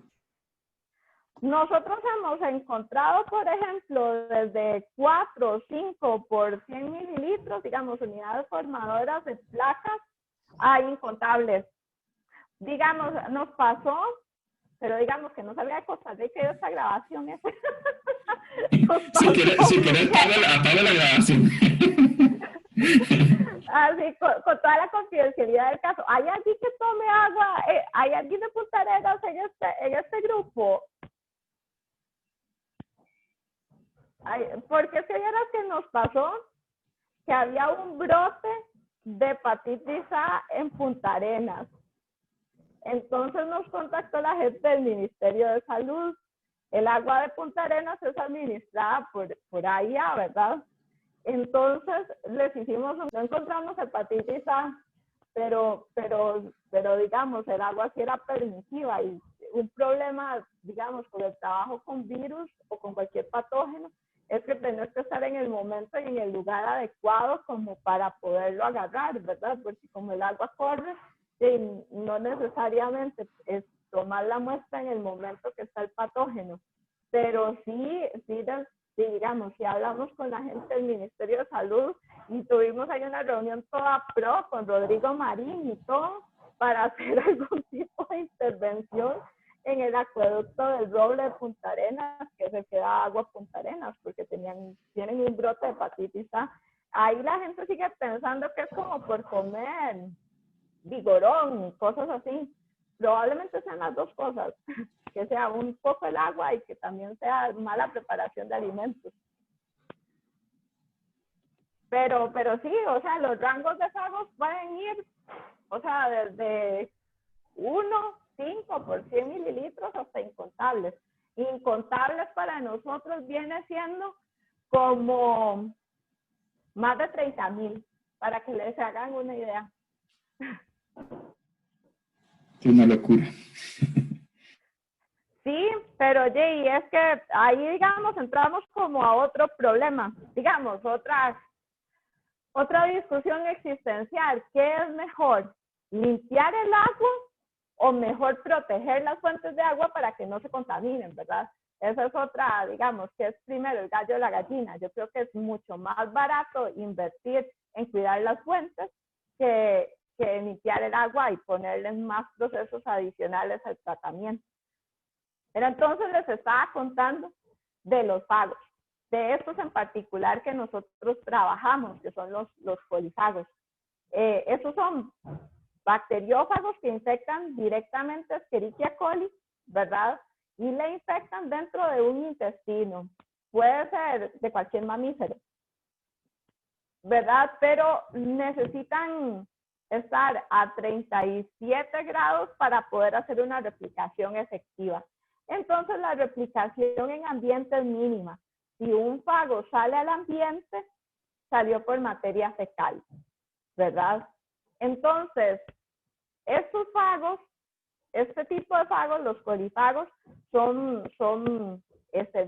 S2: Nosotros hemos encontrado, por ejemplo, desde 4 o 5 por 100 mililitros, digamos, unidades formadoras de placas, hay incontables. Digamos, nos pasó, pero digamos que no salga de Costa Rica esta grabación.
S1: Si quieres, apaga la grabación.
S2: Así, con toda la confidencialidad del caso. ¿Hay alguien que tome agua? ¿Hay alguien de Punta Arenas en este grupo? Porque es que vieras que nos pasó que había un brote de hepatitis A en Punta Arenas. Entonces nos contactó la gente del Ministerio de Salud. El agua de Punta Arenas es administrada por AIA, ¿verdad? Entonces les hicimos, no encontramos hepatitis A, pero digamos, el agua sí era permisiva y un problema, digamos, con el trabajo con virus o con cualquier patógeno, es que tenés que estar en el momento y en el lugar adecuado como para poderlo agarrar, ¿verdad? Porque como el agua corre, no necesariamente es tomar la muestra en el momento que está el patógeno, pero sí, digamos, si hablamos con la gente del Ministerio de Salud y tuvimos ahí una reunión toda pro con Rodrigo Marín y todo para hacer algún tipo de intervención en el acueducto del Roble de Punta Arenas, que se queda agua a Punta Arenas, porque tienen un brote de hepatitis A. Ahí la gente sigue pensando que es como por comer vigorón y cosas así. Probablemente sean las dos cosas, que sea un poco el agua y que también sea mala preparación de alimentos. Pero sí, o sea, los rangos de fagos pueden ir, o sea, desde 1, 5 por 100 mililitros hasta incontables. Incontables para nosotros viene siendo como más de 30,000, para que les hagan una idea.
S1: Es una locura.
S2: Sí, pero Jay, es que ahí, digamos, entramos como a otro problema, digamos, otra discusión existencial. ¿Qué es mejor? ¿Limpiar el agua o mejor proteger las fuentes de agua para que no se contaminen, verdad? Esa es otra, digamos, que es primero el gallo o la gallina. Yo creo que es mucho más barato invertir en cuidar las fuentes que limpiar el agua y ponerles más procesos adicionales al tratamiento. Pero entonces les estaba contando de los fagos, de estos en particular que nosotros trabajamos, que son los polifagos. Estos son bacteriófagos que infectan directamente Escherichia coli, ¿verdad? Y le infectan dentro de un intestino. Puede ser de cualquier mamífero, ¿verdad? Pero necesitan estar a 37 grados para poder hacer una replicación efectiva. Entonces, la replicación en ambiente es mínima. Si un fago sale al ambiente, salió por materia fecal, ¿verdad? Entonces, estos fagos, este tipo de fagos, los colifagos, son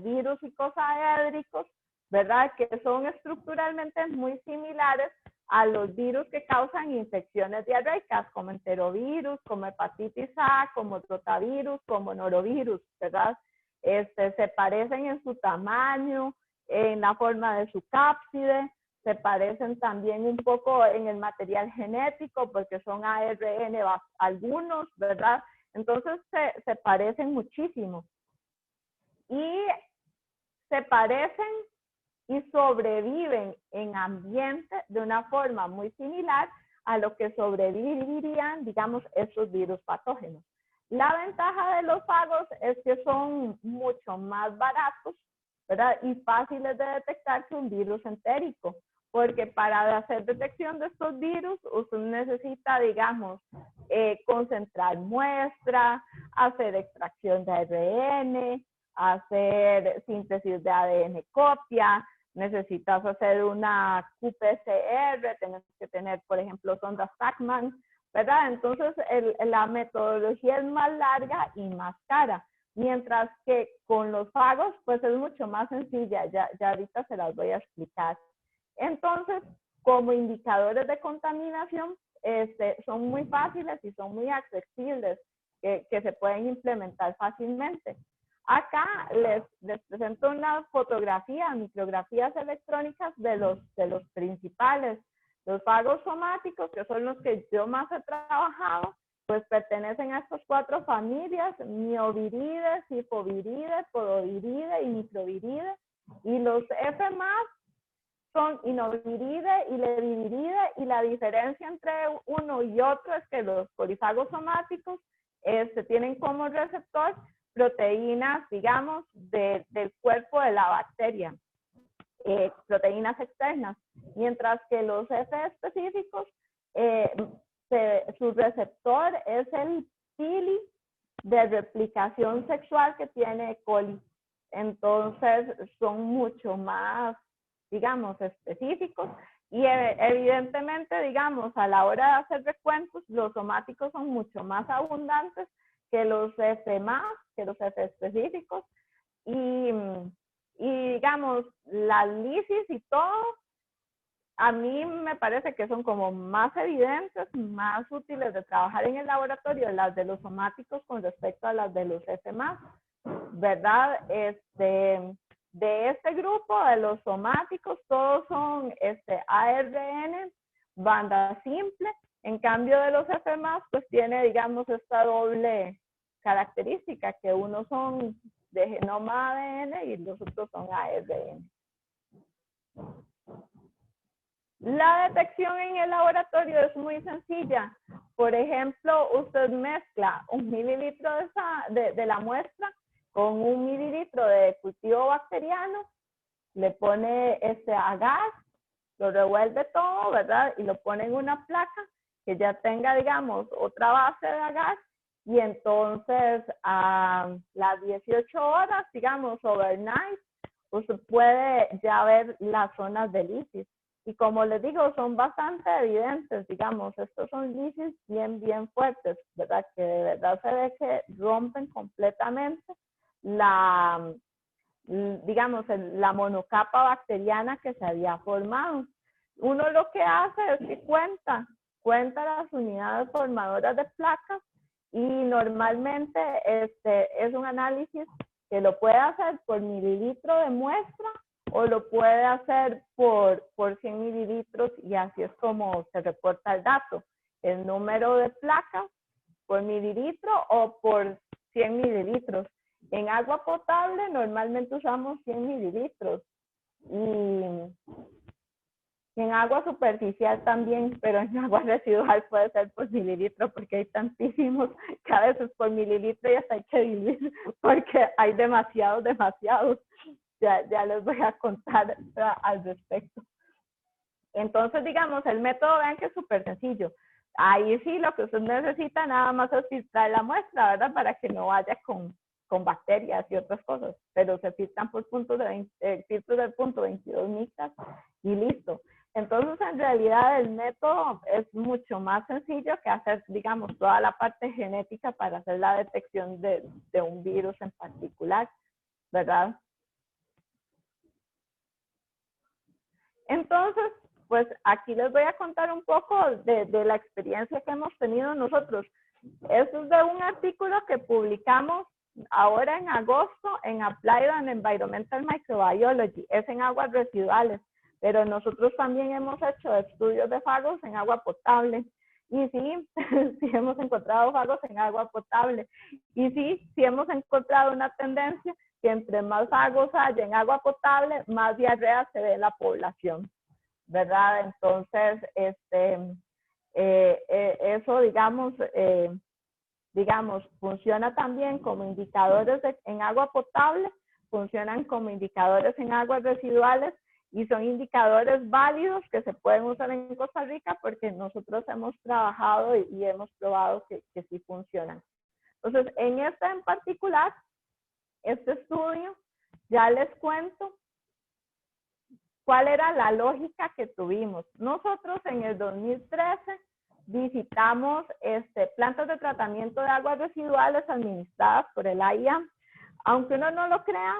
S2: virus icosaédricos, ¿verdad? Que son estructuralmente muy similares a los virus que causan infecciones diarreicas, como enterovirus, como hepatitis A, como rotavirus, como norovirus, ¿verdad? Se parecen en su tamaño, en la forma de su cápside, se parecen también un poco en el material genético, porque son ARN algunos, ¿verdad? Entonces se parecen muchísimo. Y se parecen y sobreviven en ambiente de una forma muy similar a lo que sobrevivirían, digamos, estos virus patógenos. La ventaja de los fagos es que son mucho más baratos, ¿verdad? Y fáciles de detectar que un virus entérico, porque para hacer detección de estos virus, usted necesita, digamos, concentrar muestra, hacer extracción de ARN, hacer síntesis de ADN copia, necesitas hacer una qPCR, tienes que tener, por ejemplo, sondas Pacman, ¿verdad? Entonces, la metodología es más larga y más cara, mientras que con los fagos, pues es mucho más sencilla, ya ahorita se las voy a explicar. Entonces, como indicadores de contaminación, son muy fáciles y son muy accesibles, que se pueden implementar fácilmente. Acá les presento una fotografía, micrografías electrónicas de los principales. Los fagos somáticos, que son los que yo más he trabajado, pues pertenecen a estas 4 familias: miovirides, hippovirides, podovirides y microvirides. Y los F+ son inoviride y leviviride, y la diferencia entre uno y otro es que los colifagos somáticos tienen como receptor proteínas, digamos, del cuerpo de la bacteria, proteínas externas, mientras que los F específicos, su receptor es el pili de replicación sexual que tiene E. coli. Entonces son mucho más, digamos, específicos, y evidentemente, digamos, a la hora de hacer recuentos, los somáticos son mucho más abundantes que los F+, que los F específicos, y digamos, las lisis y todo, a mí me parece que son como más evidentes, más útiles de trabajar en el laboratorio, las de los somáticos con respecto a las de los F+, ¿verdad? De este grupo, de los somáticos, todos son ARN, banda simple. En cambio de los F+, pues tiene, digamos, esta doble característica, que unos son de genoma ADN y los otros son ARN. La detección en el laboratorio es muy sencilla. Por ejemplo, usted mezcla 1 mililitro de la muestra con 1 mililitro de cultivo bacteriano, le pone agar, lo revuelve todo, ¿verdad? Y lo pone en una placa que ya tenga, digamos, otra base de agar, y entonces a las 18 horas, digamos, overnight, usted puede ya ver las zonas de lisis. Y como les digo, son bastante evidentes, digamos, estos son lisis bien fuertes, ¿verdad? Que de verdad se ve que rompen completamente digamos, la monocapa bacteriana que se había formado. Uno lo que hace es que cuenta las unidades formadoras de placas, y normalmente es un análisis que lo puede hacer por mililitro de muestra, o lo puede hacer por 100 mililitros, y así es como se reporta el dato. El número de placas por mililitro o por 100 mililitros. En agua potable normalmente usamos 100 mililitros. Y en agua superficial también, pero en agua residual puede ser por mililitro, porque hay tantísimos que a veces por mililitro ya hay que diluir, porque hay demasiados. Ya les voy a contar al respecto. Entonces, digamos, el método, vean que es súper sencillo. Ahí sí lo que usted necesita nada más es filtrar la muestra, ¿verdad? Para que no vaya con bacterias y otras cosas, pero se filtran por puntos filtros del punto 22 micras y listo. Entonces, en realidad, el método es mucho más sencillo que hacer, digamos, toda la parte genética para hacer la detección de un virus en particular, ¿verdad? Entonces, pues aquí les voy a contar un poco de la experiencia que hemos tenido nosotros. Esto es de un artículo que publicamos ahora en agosto en Applied and Environmental Microbiology. Es en aguas residuales, pero nosotros también hemos hecho estudios de fagos en agua potable. Y sí, sí hemos encontrado fagos en agua potable. Y sí hemos encontrado una tendencia que entre más fagos haya en agua potable, más diarrea se ve en la población, ¿verdad? Entonces, eso, digamos, funciona también como indicadores en agua potable, funcionan como indicadores en aguas residuales y son indicadores válidos que se pueden usar en Costa Rica porque nosotros hemos trabajado y hemos probado que sí funcionan. Entonces, en este en particular, este estudio, ya les cuento cuál era la lógica que tuvimos. Nosotros en el 2013 visitamos plantas de tratamiento de aguas residuales administradas por el AIA. Aunque uno no lo crea,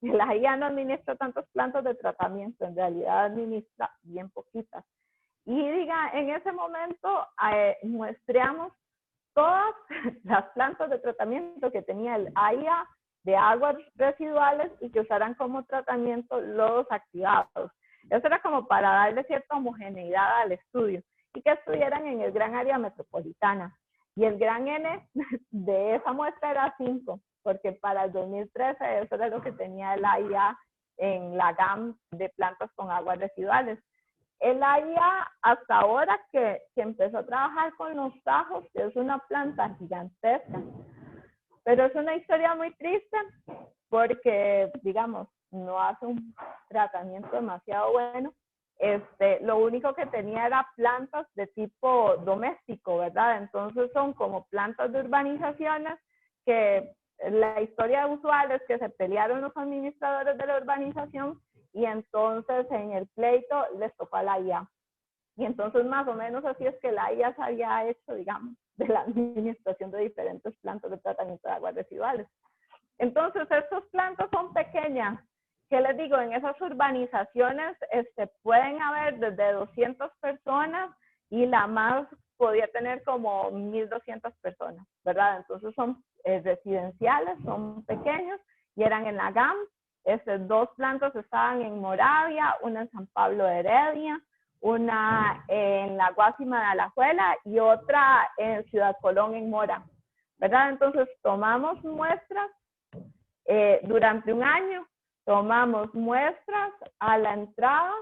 S2: el AIA no administra tantas plantas de tratamiento, en realidad administra bien poquitas. Y en ese momento muestreamos todas las plantas de tratamiento que tenía el AIA de aguas residuales y que usaran como tratamiento lodos activados. Eso era como para darle cierta homogeneidad al estudio y que estuvieran en el gran área metropolitana. Y el gran N de esa muestra era 5, porque para el 2013 eso era lo que tenía el AIA en la GAM de plantas con aguas residuales. El AIA hasta ahora que empezó a trabajar con los tajos, que es una planta gigantesca, pero es una historia muy triste porque, digamos, no hace un tratamiento demasiado bueno. Lo único que tenía era plantas de tipo doméstico, ¿verdad? Entonces son como plantas de urbanizaciones que la historia usual es que se pelearon los administradores de la urbanización y entonces en el pleito les tocó a la IA. Y entonces más o menos así es que la IA se había hecho, digamos, de la administración de diferentes plantas de tratamiento de aguas residuales. Entonces estas plantas son pequeñas. ¿Qué les digo? En esas urbanizaciones pueden haber desde 200 personas y la más podía tener como 1.200 personas, ¿verdad? Entonces son residenciales, son pequeños y eran en la GAM. 2 plantas estaban en Moravia, una en San Pablo de Heredia, una en la Guásima de Alajuela y otra en Ciudad Colón en Mora, ¿verdad? Entonces tomamos muestras durante un año. Tomamos muestras a la entrada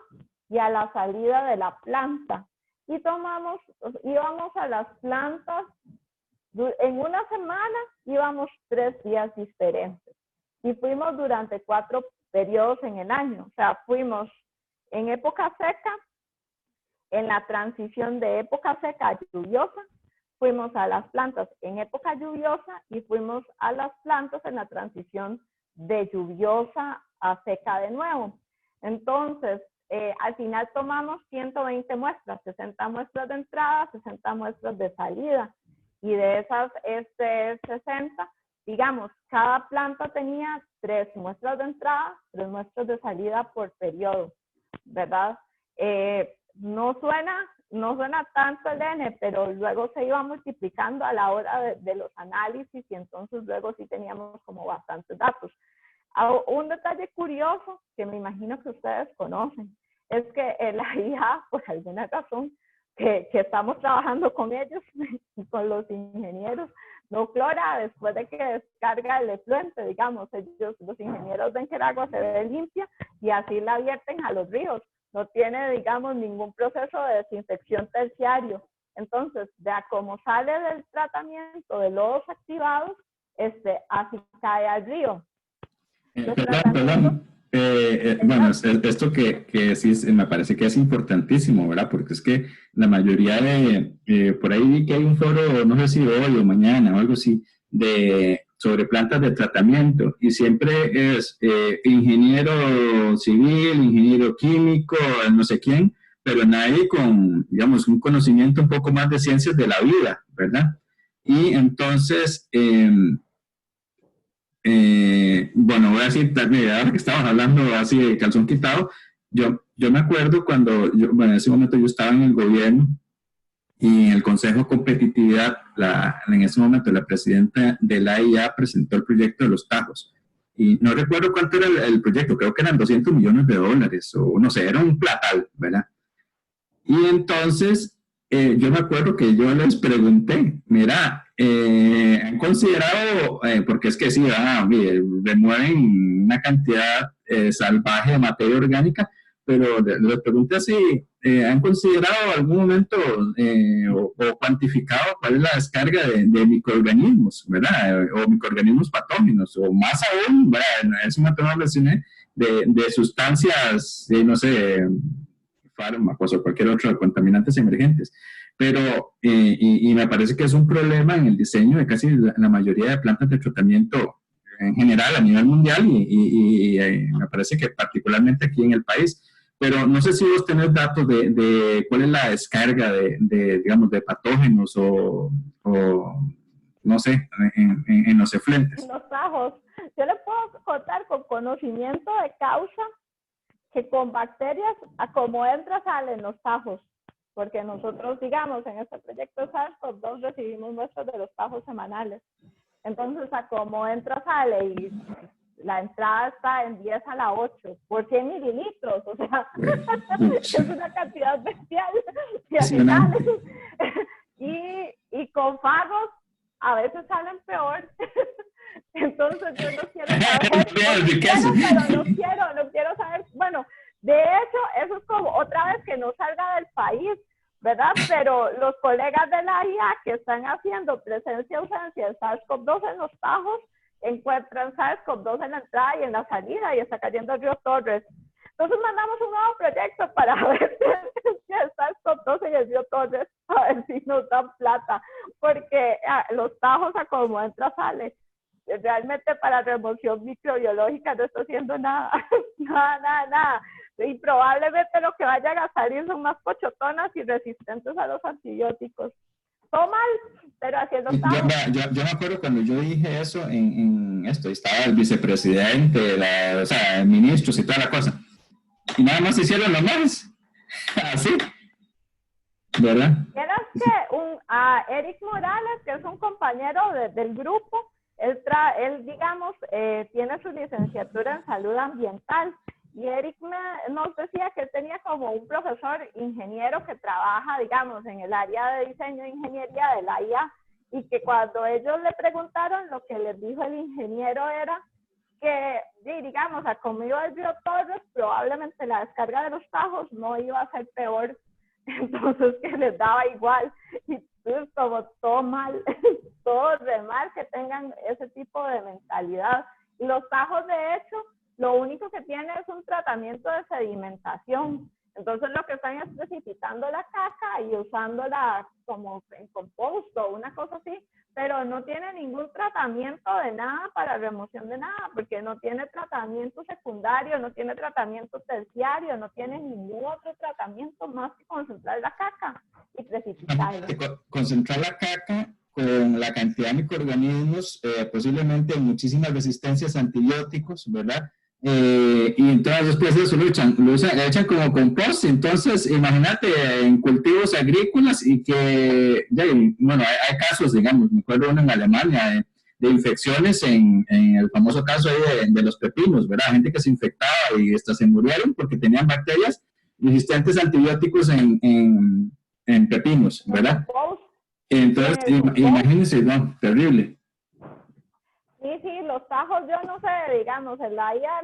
S2: y a la salida de la planta. Y íbamos a las plantas, en una semana íbamos 3 días diferentes. Y fuimos durante 4 periodos en el año. O sea, fuimos en época seca, en la transición de época seca a lluviosa, fuimos a las plantas en época lluviosa y fuimos a las plantas en la transición de lluviosa a seca de nuevo. Entonces, al final tomamos 120 muestras, 60 muestras de entrada, 60 muestras de salida. Y de esas 60, digamos, cada planta tenía 3 muestras de entrada, 3 muestras de salida por periodo, ¿verdad? No suena tanto el N, pero luego se iba multiplicando a la hora de los análisis y entonces luego sí teníamos como bastantes datos. Un detalle curioso que me imagino que ustedes conocen es que la IA, por alguna razón, que estamos trabajando con ellos y con los ingenieros, no clora después de que descarga el efluente, digamos. Los ingenieros ven que el agua se ve limpia y así la vierten a los ríos. No tiene, digamos, ningún proceso de desinfección terciario. Entonces, de a cómo sale del tratamiento de lodos activados, así cae al río.
S1: Perdón. Bueno, esto que sí me parece que es importantísimo, ¿verdad? Porque es que la mayoría por ahí vi que hay un foro, no sé si hoy o mañana o algo así, sobre plantas de tratamiento y siempre es ingeniero civil, ingeniero químico, no sé quién, pero nadie con, digamos, un conocimiento un poco más de ciencias de la vida, ¿verdad? Y entonces, bueno, voy a decir, ahora que estamos hablando así de calzón quitado, yo me acuerdo cuando, bueno, en ese momento yo estaba en el gobierno y en el Consejo de Competitividad, en ese momento la presidenta de la AIA presentó el proyecto de los tajos. Y no recuerdo cuánto era el proyecto, creo que eran $200 millones, o no sé, era un platal, ¿verdad? Y entonces, yo me acuerdo que yo les pregunté, mira, ¿han considerado, porque es que sí, remueven una cantidad salvaje de materia orgánica, pero les pregunté así, ¿han considerado algún momento o cuantificado cuál es la descarga de microorganismos, ¿verdad? O microorganismos patógenos, o más aún, ¿verdad? En ese momento no mencioné, de sustancias, no sé, fármacos o cualquier otro contaminantes emergentes. Pero, y me parece que es un problema en el diseño de casi la mayoría de plantas de tratamiento en general a nivel mundial y me parece que particularmente aquí en el país. Pero no sé si vos tenés datos de cuál es la descarga digamos, de patógenos o no sé, en los efluentes.
S2: Los tajos. Yo le puedo contar con conocimiento de causa que con bacterias, a como entra, salen los tajos. Porque nosotros, digamos, en este proyecto SARS-CoV-2 recibimos muestras de los tajos semanales. Entonces, a como entra, sale, y la entrada está en 10 a la 8 por 100 mililitros, o sea, es una cantidad bestial de animales. Y con fagos, a veces salen peor. Entonces, yo no quiero saber, pero no quiero saber. Bueno, de hecho, eso es como otra vez que no salga del país, ¿verdad? Pero los colegas de la IA que están haciendo presencia-ausencia de SARS-CoV-2 en los tajos, encuentran SARS-CoV-2 en la entrada y en la salida, y está cayendo el río Torres. Entonces mandamos un nuevo proyecto para ver si el SARS-CoV-2 en el río Torres, a ver si nos dan plata, porque los tajos, a como entra, sale. Realmente para remoción microbiológica no está haciendo nada, nada. Y probablemente lo que vayan a salir son más pochotonas y resistentes a los antibióticos. Todo mal, pero haciendo
S1: yo me acuerdo cuando yo dije eso en esto, estaba el vicepresidente, o sea, ministros y toda la cosa. Y nada más hicieron lo más. Así. ¿Verdad?
S2: Vieras que Eric Morales, que es un compañero del grupo, él digamos, tiene su licenciatura en salud ambiental. Y Eric nos decía que él tenía como un profesor ingeniero que trabaja, digamos, en el área de diseño e ingeniería de la IA, y que cuando ellos le preguntaron, lo que les dijo el ingeniero era que, digamos, a como iba el río Torres, probablemente la descarga de los tajos no iba a ser peor, entonces que les daba igual. Y entonces, como todo mal, todo re mal que tengan ese tipo de mentalidad. Y los tajos, de hecho, lo único que tiene es un tratamiento de sedimentación. Entonces, lo que están es precipitando la caca y usándola como en compost o una cosa así, pero no tiene ningún tratamiento de nada para remoción de nada, porque no tiene tratamiento secundario, no tiene tratamiento terciario, no tiene ningún otro tratamiento más que concentrar la caca y precipitarla.
S1: Concentrar la caca con la cantidad de microorganismos, posiblemente muchísimas resistencias a antibióticos, ¿verdad? Y entonces después de eso lo echan como compost. Entonces imagínate en cultivos agrícolas y que, bueno, hay casos, digamos, me acuerdo uno en Alemania de infecciones en el famoso caso de los pepinos, ¿verdad? Gente que se infectaba y hasta se murieron porque tenían bacterias resistentes a antibióticos en pepinos, ¿verdad? Entonces imagínense, ¿no? Terrible.
S2: Sí, los tajos, yo no sé, digamos, el IA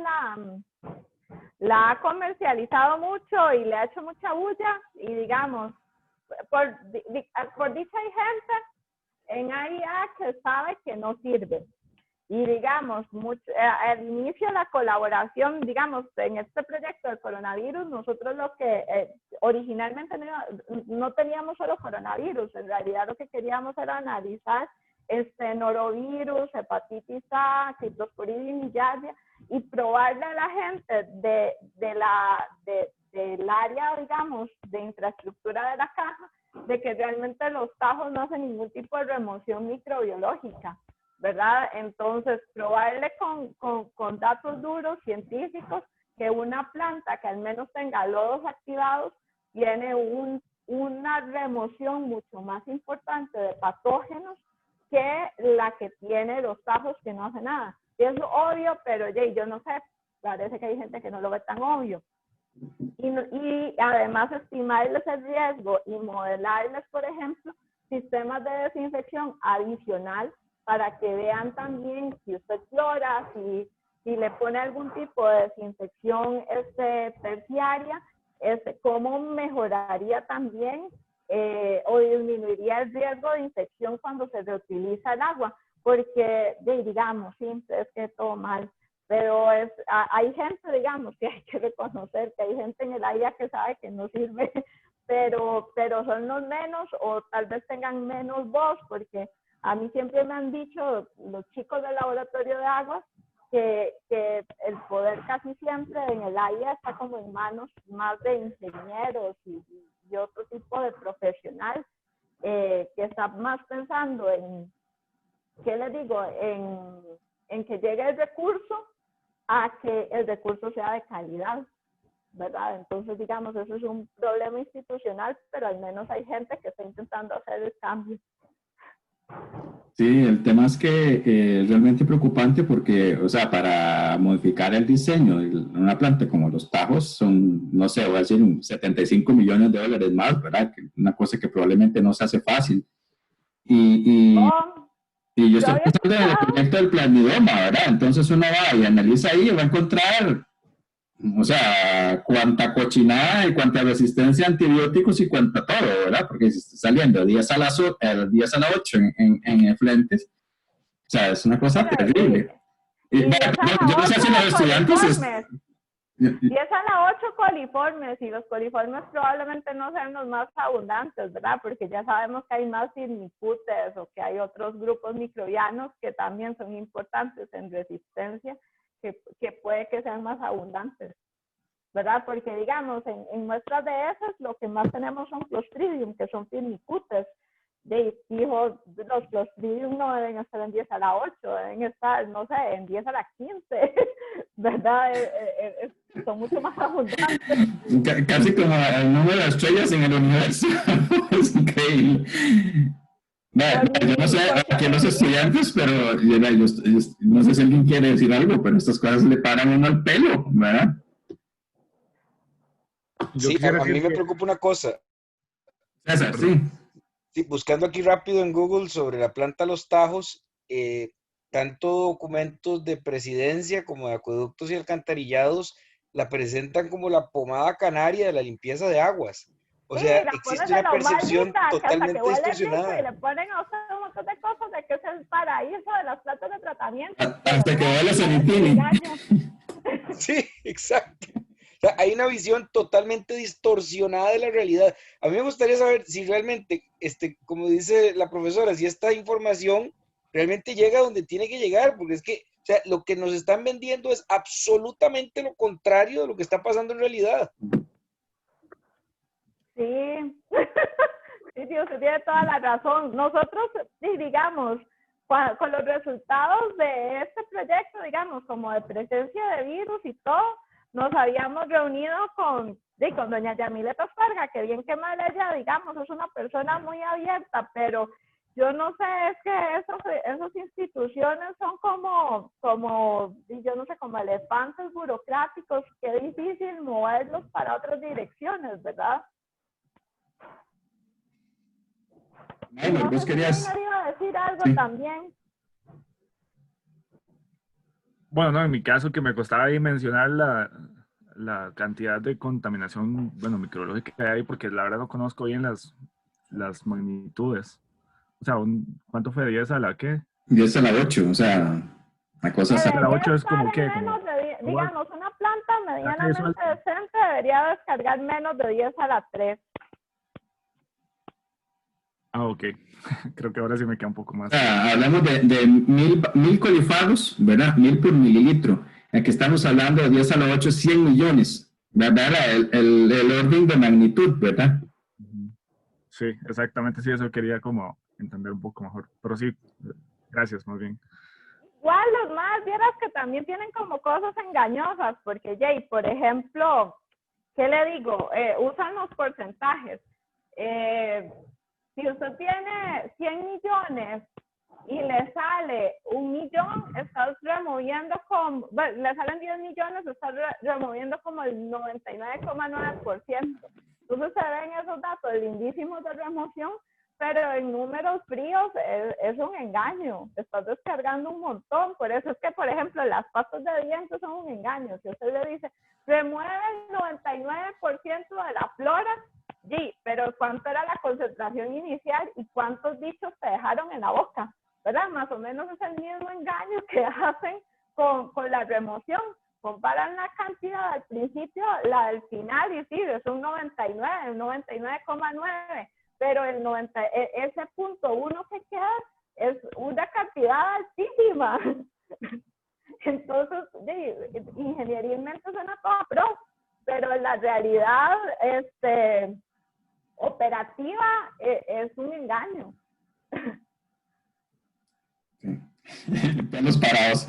S2: la ha comercializado mucho y le ha hecho mucha bulla, y digamos, por dicha hay gente en AIA que sabe que no sirve. Y digamos, al inicio de la colaboración, digamos, en este proyecto del coronavirus, nosotros lo que originalmente no teníamos solo coronavirus, en realidad lo que queríamos era analizar norovirus, hepatitis A, ciclosporidina y giardia, y probarle a la gente del área, digamos, de infraestructura de la caja, de que realmente los tajos no hacen ningún tipo de remoción microbiológica, ¿verdad? Entonces, probarle con datos duros, científicos, que una planta que al menos tenga lodos activados tiene una remoción mucho más importante de patógenos que la que tiene los tajos que no hace nada. Y es obvio, pero yo no sé, parece que hay gente que no lo ve tan obvio. Y además estimarles el riesgo y modelarles, por ejemplo, sistemas de desinfección adicional para que vean también si usted clora, si le pone algún tipo de desinfección terciaria, cómo mejoraría también o disminuiría el riesgo de infección cuando se reutiliza el agua, porque digamos, sí, es que todo mal, pero hay gente, digamos, que hay que reconocer que hay gente en el área que sabe que no sirve, pero son los menos, o tal vez tengan menos voz, porque a mí siempre me han dicho los chicos del laboratorio de aguas que el poder casi siempre en el área está como en manos más de ingenieros y otro tipo de profesional que está más pensando en, ¿qué les digo? En que llegue el recurso a que el recurso sea de calidad, ¿verdad? Entonces, digamos, eso es un problema institucional, pero al menos hay gente que está intentando hacer el cambio.
S1: Sí, el tema es que es realmente preocupante porque, o sea, para modificar el diseño de una planta como los tajos son, no sé, voy a decir, 75 millones de dólares más, ¿verdad? Una cosa que probablemente no se hace fácil. Y yo estoy pensando en el proyecto del plasmidoma, ¿verdad? Entonces uno va y analiza ahí y va a encontrar, o sea, cuánta cochinada y cuánta resistencia a antibióticos y cuánta todo, ¿verdad? Porque si está saliendo 10 a la 8 en efluentes, o sea, es una cosa terrible.
S2: Y bueno, yo no sé si los estudiantes... 10 a la 8 coliformes, y los coliformes probablemente no sean los más abundantes, ¿verdad? Porque ya sabemos que hay más firmicutes o que hay otros grupos microbianos que también son importantes en resistencia, que puede que sean más abundantes, ¿verdad? Porque digamos, en muestras de esas lo que más tenemos son Clostridium, que son firmicutes. Los Clostridium no deben estar en 10 a la 8, deben estar, no sé, en 10 a la 15, ¿verdad? Son mucho más abundantes.
S1: Casi como el número de estrellas en el universo. Es increíble. Yo no sé aquí los estudiantes, pero yo no sé si alguien quiere decir algo, pero estas cosas le paran uno al pelo, ¿verdad?
S6: Sí, a mí me preocupa una cosa.
S1: César, sí.
S6: Sí, buscando aquí rápido en Google sobre la planta Los Tajos, tanto documentos de presidencia como de acueductos y alcantarillados la presentan como la pomada canaria de la limpieza de aguas. O sea, existe una percepción totalmente distorsionada.
S2: Y le ponen a usted un montón de cosas de que es el paraíso de las plantas de tratamiento.
S1: Hasta que huele sanitini.
S6: Sí, exacto. O sea, hay una visión totalmente distorsionada de la realidad. A mí me gustaría saber si realmente, como dice la profesora, si esta información realmente llega a donde tiene que llegar, porque es que, o sea, lo que nos están vendiendo es absolutamente lo contrario de lo que está pasando en realidad.
S2: Sí, sí, Dios, tiene toda la razón. Nosotros, digamos, con los resultados de este proyecto, digamos, como de presencia de virus y todo, nos habíamos reunido con doña Yamile Tosparga, que bien que mal ella, digamos, es una persona muy abierta, pero yo no sé, es que esas instituciones son como, yo no sé, como elefantes burocráticos, qué difícil moverlos para otras direcciones, ¿verdad?
S1: Bueno, vos querías...
S2: ¿Quién iba a decir algo también?
S5: Bueno, no, en mi caso que me costaba ahí mencionar la cantidad de contaminación, bueno, microbiológica que hay, porque la verdad no conozco bien las magnitudes. O sea, ¿cuánto fue? ¿10 a la qué?
S1: 10 a la 8, o sea, la cosa...
S5: 10 a la 8 es como qué?
S2: Digamos, una planta medianamente decente debería descargar menos de 10 a la 3.
S5: Ah, ok. Creo que ahora sí me queda un poco más.
S1: Hablamos de 1000 colifados, ¿verdad? 1000 por mililitro. Aquí estamos hablando de 10 a la 8, 100 millones, ¿verdad? El orden de magnitud, ¿verdad?
S5: Sí, exactamente, sí, eso quería como entender un poco mejor. Pero sí, gracias, más bien.
S2: Igual los más, vieras que también tienen como cosas engañosas, porque Jay, por ejemplo, ¿qué le digo? Usan los porcentajes. Si usted tiene 100 millones y le sale 1 millón, estás removiendo como, bueno, le salen 10 millones, estás removiendo como el 99,9%. Entonces se ven esos datos lindísimos de remoción, pero en números fríos es un engaño. Estás descargando un montón. Por eso es que, por ejemplo, las pastas de dientes son un engaño. Si usted le dice, remueve el 99% de la flora, sí, pero ¿cuánto era la concentración inicial y cuántos bichos te dejaron en la boca? ¿Verdad? Más o menos es el mismo engaño que hacen con la remoción. Comparan la cantidad al principio, la del final, y sí, es un 99, un 99,9, pero ese punto uno que queda es una cantidad altísima. Entonces, ingenierilmente suena todo pro, pero la realidad operativa es un engaño.
S1: Pelos parados.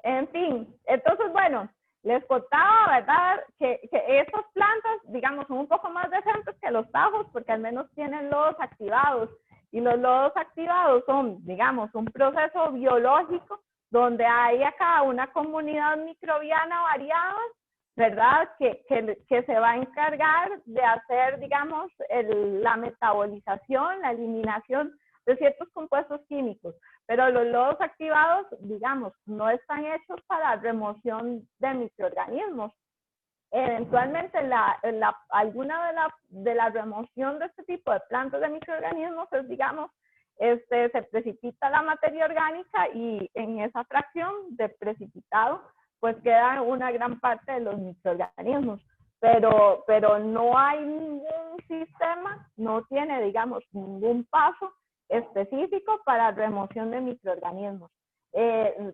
S2: En fin, entonces, bueno, les contaba, ¿verdad? Que estas plantas, digamos, son un poco más decentes que los tajos porque al menos tienen lodos activados. Y los lodos activados son, digamos, un proceso biológico donde hay acá una comunidad microbiana variada, ¿verdad? Que se va a encargar de hacer, digamos, la metabolización, la eliminación de ciertos compuestos químicos. Pero los lodos activados, digamos, no están hechos para remoción de microorganismos. Eventualmente, alguna de la remoción de este tipo de plantas de microorganismos es, digamos, se precipita la materia orgánica y en esa fracción de precipitado, pues queda una gran parte de los microorganismos. Pero no hay ningún sistema, no tiene, digamos, ningún paso específico para remoción de microorganismos. El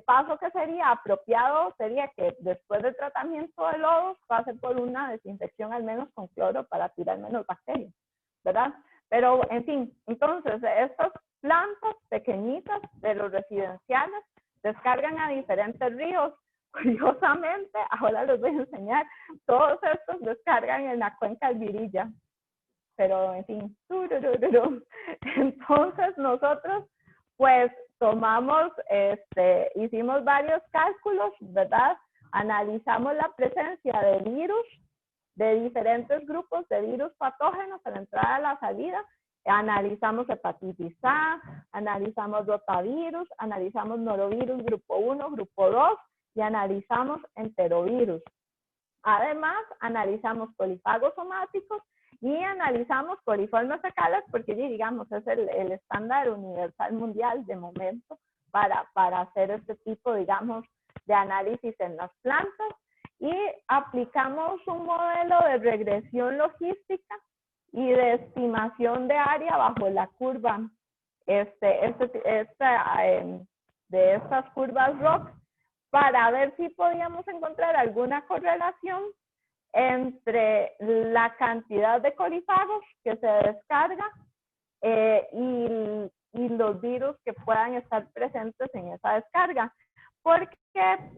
S2: paso que sería apropiado sería que después del tratamiento de lodos pase por una desinfección al menos con cloro para tirar menos bacterias, ¿verdad? Pero, en fin, entonces, estas plantas pequeñitas de los residenciales descargan a diferentes ríos. Curiosamente, ahora les voy a enseñar, todos estos descargan en la cuenca del Virilla. Pero, en fin, entonces nosotros, pues, tomamos, hicimos varios cálculos, ¿verdad? Analizamos la presencia de virus, de diferentes grupos de virus patógenos a la entrada y a la salida. Analizamos hepatitis A, analizamos rotavirus, analizamos norovirus grupo 1, grupo 2 y analizamos enterovirus. Además, analizamos polifagos somáticos y analizamos coliformes fecales porque, digamos, es el estándar universal mundial de momento para hacer este tipo, digamos, de análisis en las plantas. Y aplicamos un modelo de regresión logística y de estimación de área bajo la curva de estas curvas ROC para ver si podíamos encontrar alguna correlación entre la cantidad de colifagos que se descarga y los virus que puedan estar presentes en esa descarga. Porque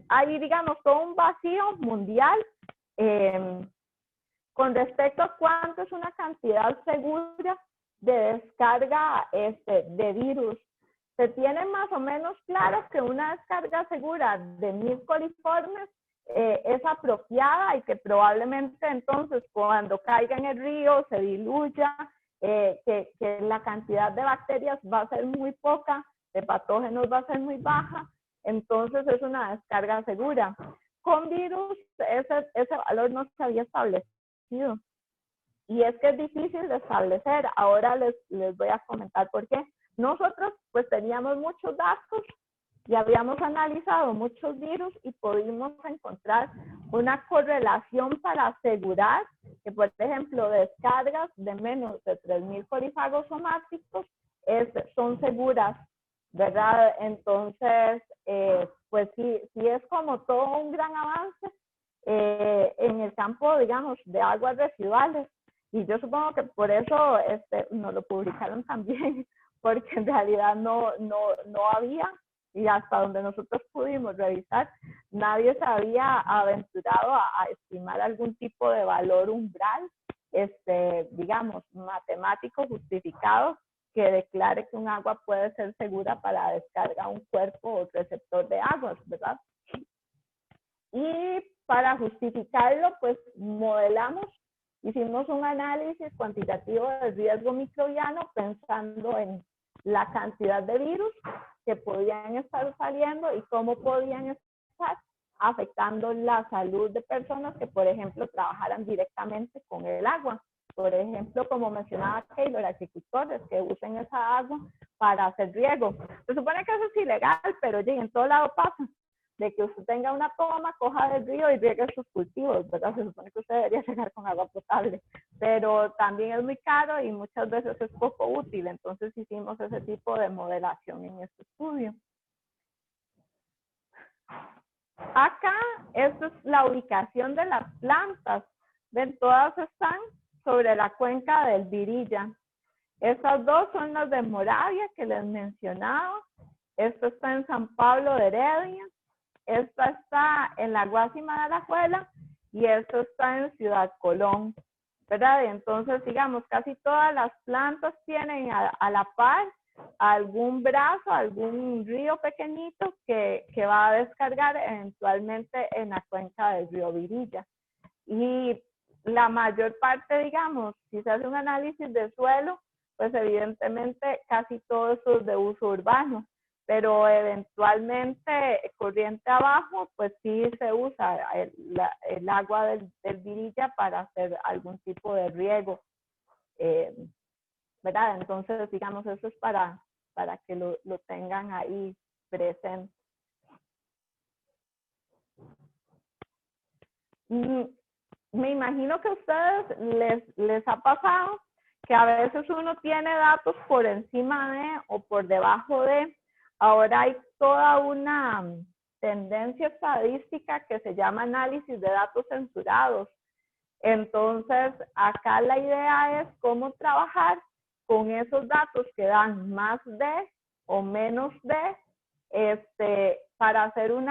S2: hay, digamos, todo un vacío mundial con respecto a cuánto es una cantidad segura de descarga de virus. Se tiene más o menos claro que una descarga segura de 1000 coliformes es apropiada y que probablemente entonces cuando caiga en el río se diluya, que la cantidad de bacterias va a ser muy poca, de patógenos va a ser muy baja, entonces es una descarga segura. Con virus ese valor no se había establecido y es que es difícil de establecer. Ahora les voy a comentar por qué. Nosotros pues teníamos muchos datos y habíamos analizado muchos virus y pudimos encontrar una correlación para asegurar que, por ejemplo, descargas de menos de 3000 colifagos somáticos son seguras ¿verdad? Entonces, pues sí es como todo un gran avance en el campo, digamos, de aguas residuales. Y yo supongo que por eso nos lo publicaron también, porque en realidad no había, y hasta donde nosotros pudimos revisar, nadie se había aventurado a estimar algún tipo de valor umbral, digamos, matemático justificado, que declare que un agua puede ser segura para descarga a un cuerpo o receptor de aguas, ¿verdad? Y para justificarlo, pues modelamos, hicimos un análisis cuantitativo del riesgo microbiano pensando en la cantidad de virus que podían estar saliendo y cómo podían estar afectando la salud de personas que, por ejemplo, trabajaran directamente con el agua. Por ejemplo, como mencionaba Taylor, agricultores que usen esa agua para hacer riego. Se supone que eso es ilegal, pero oye, en todo lado pasa. De que usted tenga una toma, coja del río y riegue sus cultivos, ¿verdad? Se supone que usted debería llegar con agua potable, pero también es muy caro y muchas veces es poco útil, entonces hicimos ese tipo de modelación en este estudio. Acá, esta es la ubicación de las plantas, ven, todas están sobre la cuenca del Virilla. Estas dos son las de Moravia que les mencionaba, esto está en San Pablo de Heredia, esta está en la Guásima de Alajuela y esto está en Ciudad Colón, ¿verdad? Y entonces, digamos, casi todas las plantas tienen a la par algún brazo, algún río pequeñito que va a descargar eventualmente en la cuenca del río Virilla. Y la mayor parte, digamos, si se hace un análisis de suelo, pues evidentemente casi todo eso es de uso urbano. Pero eventualmente corriente abajo, pues sí se usa el agua del Virilla para hacer algún tipo de riego, ¿verdad? Entonces, digamos, eso es para que lo tengan ahí presente. Me imagino que a ustedes les ha pasado que a veces uno tiene datos por encima de o por debajo de. Ahora hay toda una tendencia estadística que se llama análisis de datos censurados. Entonces, acá la idea es cómo trabajar con esos datos que dan más de o menos de, para hacer un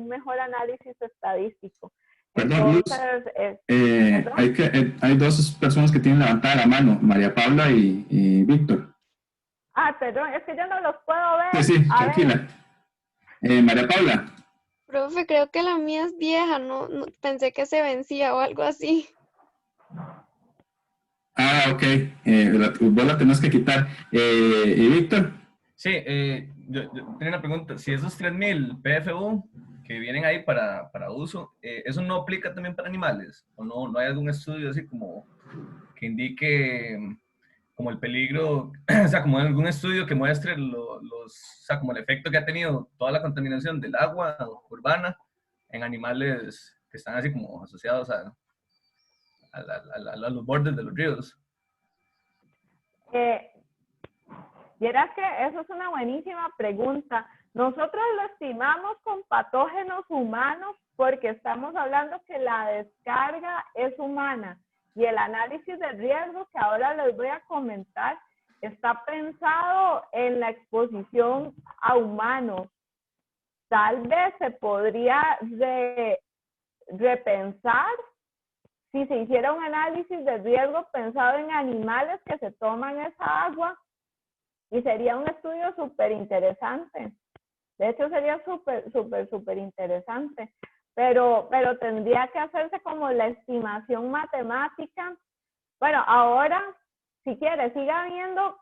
S2: mejor análisis estadístico.
S1: Perdón,
S2: entonces,
S1: Luz, hay dos personas que tienen levantada la mano, María Paula y Víctor.
S2: Perdón, es que yo no los puedo ver.
S1: Sí, tranquila. María Paula.
S3: Profe, creo que la mía es vieja, no pensé que se vencía o algo así.
S1: Ok. Vos la tenés que quitar. ¿Y Víctor?
S7: Sí, yo tenía una pregunta. Si esos 3.000 PFU que vienen ahí para uso, ¿eso no aplica también para animales? ¿O no hay algún estudio así como que indique como el peligro, o sea, como algún estudio que muestre o sea, como el efecto que ha tenido toda la contaminación del agua urbana en animales que están así como asociados a los bordes de los ríos?
S2: Vieras que eso es una buenísima pregunta. Nosotros lo estimamos con patógenos humanos porque estamos hablando que la descarga es humana. Y el análisis de riesgo que ahora les voy a comentar está pensado en la exposición a humanos. Tal vez se podría repensar si se hiciera un análisis de riesgo pensado en animales que se toman esa agua y sería un estudio súper interesante. De hecho, sería súper interesante. Pero tendría que hacerse como la estimación matemática. Bueno, ahora, si quiere, siga viendo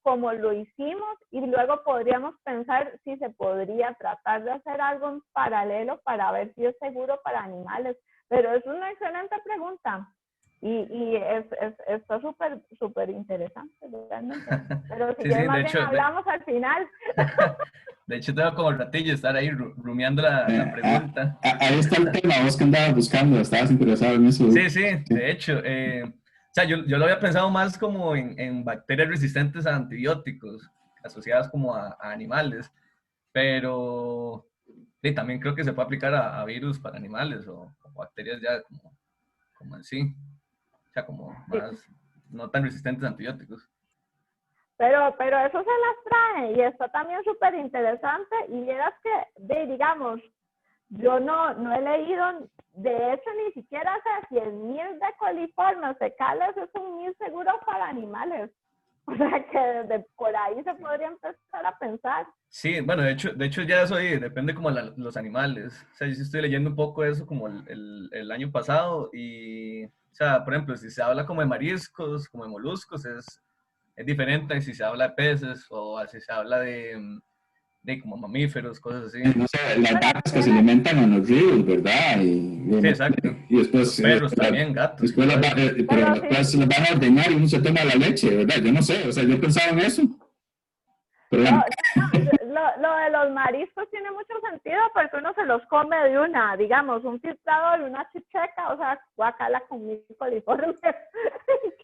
S2: como lo hicimos y luego podríamos pensar si se podría tratar de hacer algo en paralelo para ver si es seguro para animales. Pero es una excelente pregunta y está súper interesante realmente. Pero si
S7: sí,
S2: más bien hablamos al final.
S7: De hecho, tengo como el ratillo estar ahí rumiando la pregunta.
S1: Ahí está el tema, vos que andabas buscando, estabas interesado en eso.
S7: Sí, de hecho. O sea, yo lo había pensado más como en bacterias resistentes a antibióticos. asociadas como a animales, pero sí, también creo que se puede aplicar a virus para animales o bacterias ya como en sí, o sea, como
S2: Sí.
S7: más, no tan resistentes a antibióticos.
S2: Pero eso se las trae y está también súper interesante y vieras que, digamos, yo no he leído, de hecho ni siquiera sé si el miel de coliformes fecales es un miel seguro para animales. O sea que desde por ahí se podría empezar a pensar.
S7: Sí, bueno, de hecho ya eso ahí depende como los animales. O sea, yo sí estoy leyendo un poco de eso como el año pasado y, o sea, por ejemplo, si se habla como de mariscos, como de moluscos, es diferente a si se habla de peces o si se habla de como mamíferos, cosas así.
S1: No sé, las
S2: Bueno,
S1: vacas que se alimentan en los ríos, ¿verdad?
S7: Sí, exacto.
S1: Y después,
S7: Los perros también, gatos.
S1: después las, pero
S2: sí.
S1: después las van a ordeñar y uno se toma la leche, ¿verdad? Yo no sé, o sea, yo pensaba en eso. Pero bueno.
S2: Lo de los mariscos tiene mucho sentido porque uno se los come de una, digamos, un filtrador, una chicheca, o sea, guacala con mil coliformes.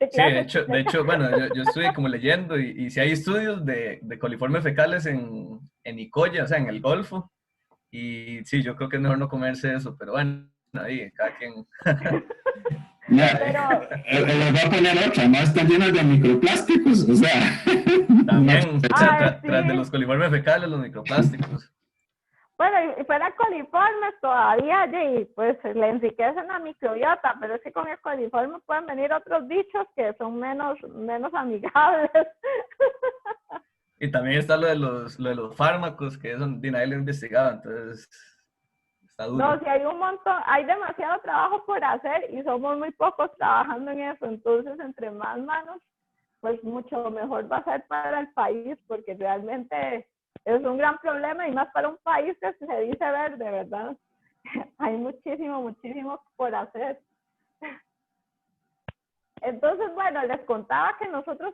S7: Sí, de hecho, bueno, yo estuve como leyendo y si hay estudios de coliformes fecales en Nicoya, o sea, en el Golfo, y sí, yo creo que es mejor no comerse eso, pero bueno, ahí, cada quien.
S1: Ya,
S2: Pero,
S1: les voy a poner otra, más están llenas de microplásticos, o sea.
S7: También, o sea,
S2: sí.
S7: tras de los coliformes fecales, los microplásticos.
S2: Bueno, y fuera coliformes todavía, y pues le enriquecen la microbiota, pero es que con el coliforme pueden venir otros bichos que son menos amigables.
S7: Y también está lo de los fármacos, que eso nadie lo ha investigado, entonces está duro.
S2: No, si hay un montón, hay demasiado trabajo por hacer y somos muy pocos trabajando en eso, entonces entre más manos, pues mucho mejor va a ser para el país, porque realmente es un gran problema y más para un país que se dice verde, ¿verdad? Hay muchísimo por hacer. Entonces, bueno, les contaba que nosotros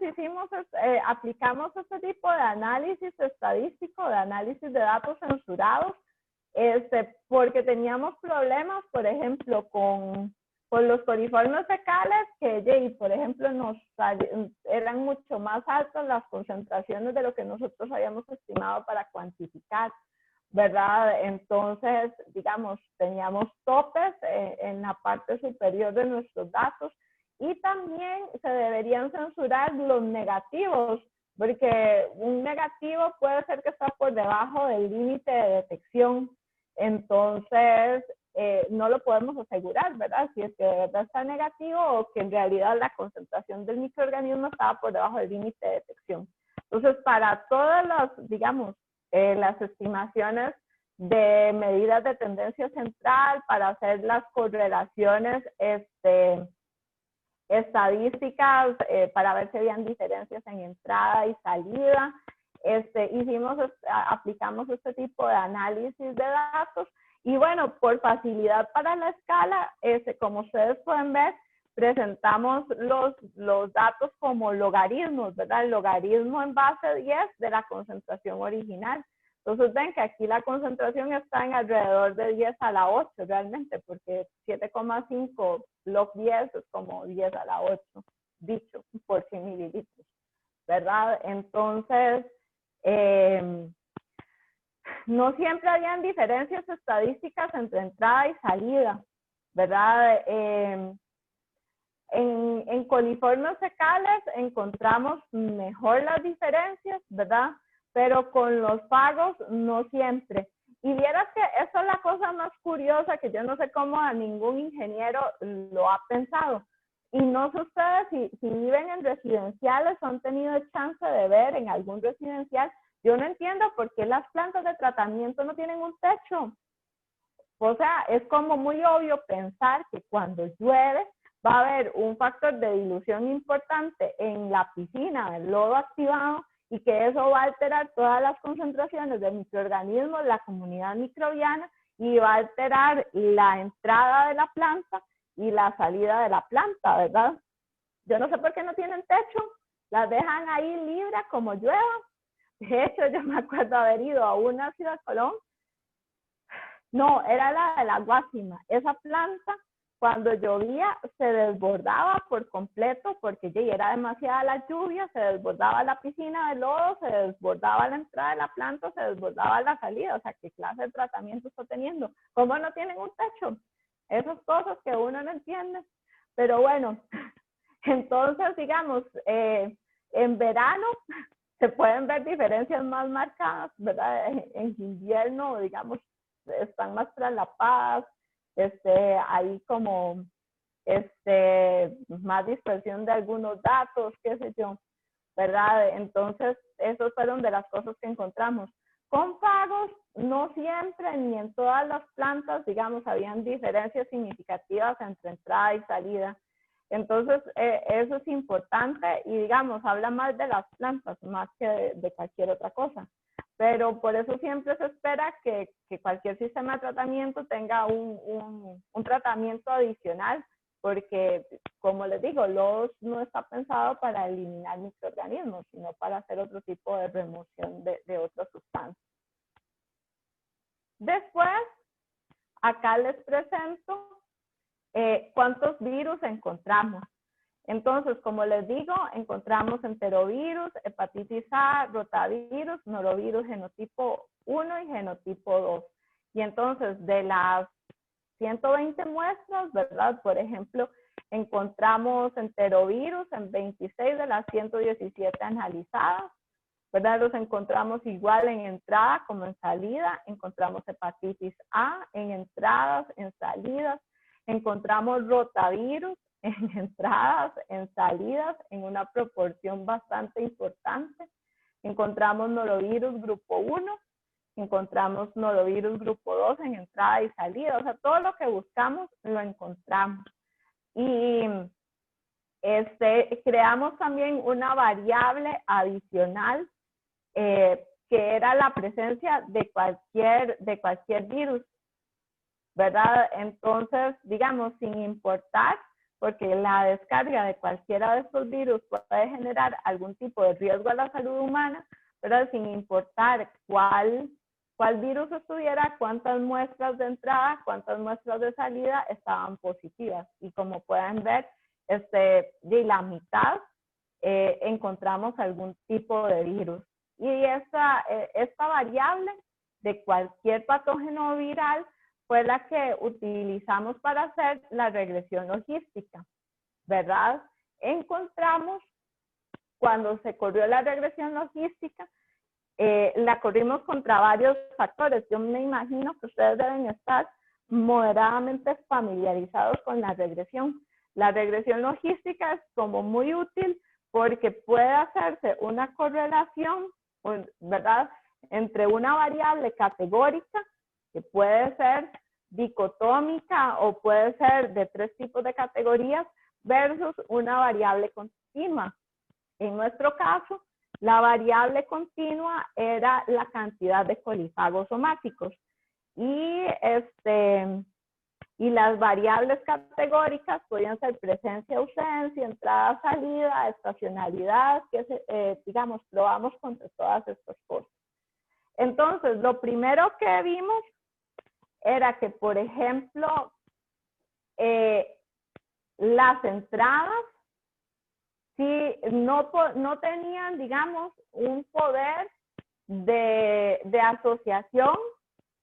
S2: aplicamos este tipo de análisis estadístico, de análisis de datos censurados, porque teníamos problemas, por ejemplo, con los coliformes fecales, que, por ejemplo, eran mucho más altas las concentraciones de lo que nosotros habíamos estimado para cuantificar, ¿verdad? Entonces, digamos, teníamos topes en la parte superior de nuestros datos y también se deberían censurar los negativos, porque un negativo puede ser que está por debajo del límite de detección. Entonces, no lo podemos asegurar, ¿verdad? Si es que de verdad está negativo o que en realidad la concentración del microorganismo estaba por debajo del límite de detección. Entonces, para todas las, digamos, las estimaciones de medidas de tendencia central, para hacer las correlaciones estadísticas, para ver si habían diferencias en entrada y salida, aplicamos este tipo de análisis de datos y bueno, por facilidad para la escala, como ustedes pueden ver, presentamos los datos como logaritmos, ¿verdad? El logaritmo en base 10 de la concentración original. Entonces ven que aquí la concentración está en alrededor de 10 a la 8 realmente, porque 7,5 log 10 es como 10 a la 8, dicho por 100 mililitros, ¿verdad? Entonces, no siempre habían diferencias estadísticas entre entrada y salida, ¿verdad? En coliformes fecales encontramos mejor las diferencias, ¿verdad? Pero con los fagos no siempre. Y vieras que eso es la cosa más curiosa, que yo no sé cómo a ningún ingeniero lo ha pensado. Y no sé ustedes si viven en residenciales o han tenido chance de ver en algún residencial. Yo no entiendo por qué las plantas de tratamiento no tienen un techo. O sea, es como muy obvio pensar que cuando llueve va a haber un factor de dilución importante en la piscina, el lodo activado, y que eso va a alterar todas las concentraciones de microorganismos, la comunidad microbiana, y va a alterar la entrada de la planta y la salida de la planta, ¿verdad? Yo no sé por qué no tienen techo, las dejan ahí libres como llueva. De hecho, yo me acuerdo haber ido a una ciudad de Colón, no, era la de la Guásima. Esa planta cuando llovía se desbordaba por completo porque ya era demasiada la lluvia, se desbordaba la piscina de lodo, se desbordaba la entrada de la planta, se desbordaba la salida. O sea, ¿qué clase de tratamiento está teniendo? ¿Cómo no tienen un techo? Esas cosas que uno no entiende. Pero bueno, entonces, digamos, en verano se pueden ver diferencias más marcadas, ¿verdad? En invierno, digamos, están más traslapadas, hay como más dispersión de algunos datos, qué sé yo, ¿verdad? Entonces, esas fueron de las cosas que encontramos. Con fagos, no siempre ni en todas las plantas, digamos, habían diferencias significativas entre entrada y salida. Entonces, eso es importante y, digamos, habla más de las plantas, más que de cualquier otra cosa. Pero por eso siempre se espera que cualquier sistema de tratamiento tenga un tratamiento adicional, porque, como les digo, LOS no está pensado para eliminar microorganismos, sino para hacer otro tipo de remoción de otras sustancias. Después, acá les presento cuántos virus encontramos. Entonces, como les digo, encontramos enterovirus, hepatitis A, rotavirus, norovirus genotipo 1 y genotipo 2. Y entonces, de las 120 muestras, ¿verdad? Por ejemplo, encontramos enterovirus en 26 de las 117 analizadas, ¿verdad? Los encontramos igual en entrada como en salida. Encontramos hepatitis A en entradas, en salidas. Encontramos rotavirus en entradas, en salidas, en una proporción bastante importante. Encontramos norovirus grupo 1, encontramos norovirus grupo 2 en entrada y salida. O sea, todo lo que buscamos lo encontramos. Y creamos también una variable adicional que era la presencia de cualquier virus, ¿verdad? Entonces, digamos, sin importar, porque la descarga de cualquiera de estos virus puede generar algún tipo de riesgo a la salud humana, pero sin importar cuál virus estuviera, cuántas muestras de entrada, cuántas muestras de salida estaban positivas. Y como pueden ver, de la mitad encontramos algún tipo de virus. Y esta variable de cualquier patógeno viral fue la que utilizamos para hacer la regresión logística, ¿verdad? Encontramos, cuando se corrió la regresión logística, la corrimos contra varios factores. Yo me imagino que ustedes deben estar moderadamente familiarizados con la regresión. La regresión logística es como muy útil porque puede hacerse una correlación, ¿verdad?, entre una variable categórica, que puede ser dicotómica o puede ser de 3 tipos de categorías, versus una variable continua. En nuestro caso, la variable continua era la cantidad de colifagos somáticos. Y las variables categóricas podían ser presencia, ausencia, entrada, salida, estacionalidad, que digamos, probamos contra todas estas cosas. Entonces, lo primero que vimos era que, por ejemplo, las entradas sí no tenían, digamos, un poder de asociación,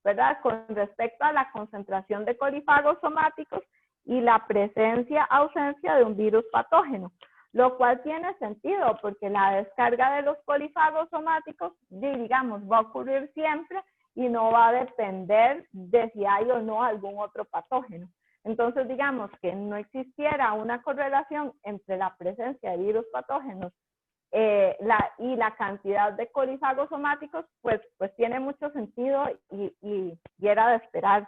S2: ¿verdad?, con respecto a la concentración de colifagos somáticos y la presencia-ausencia de un virus patógeno, lo cual tiene sentido porque la descarga de los colifagos somáticos, digamos, va a ocurrir siempre y no va a depender de si hay o no algún otro patógeno. Entonces, digamos que no existiera una correlación entre la presencia de virus patógenos y la cantidad de colifagos somáticos, pues tiene mucho sentido y era de esperar.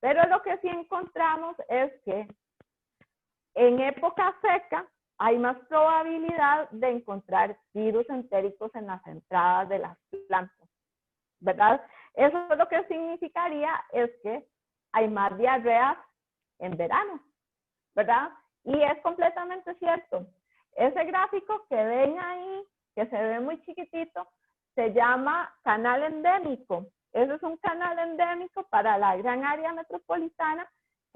S2: Pero lo que sí encontramos es que en época seca hay más probabilidad de encontrar virus entéricos en las entradas de las plantas, ¿verdad? Eso lo que significaría es que hay más diarreas en verano, ¿verdad? Y es completamente cierto. Ese gráfico que ven ahí, que se ve muy chiquitito, se llama canal endémico. Ese es un canal endémico para la gran área metropolitana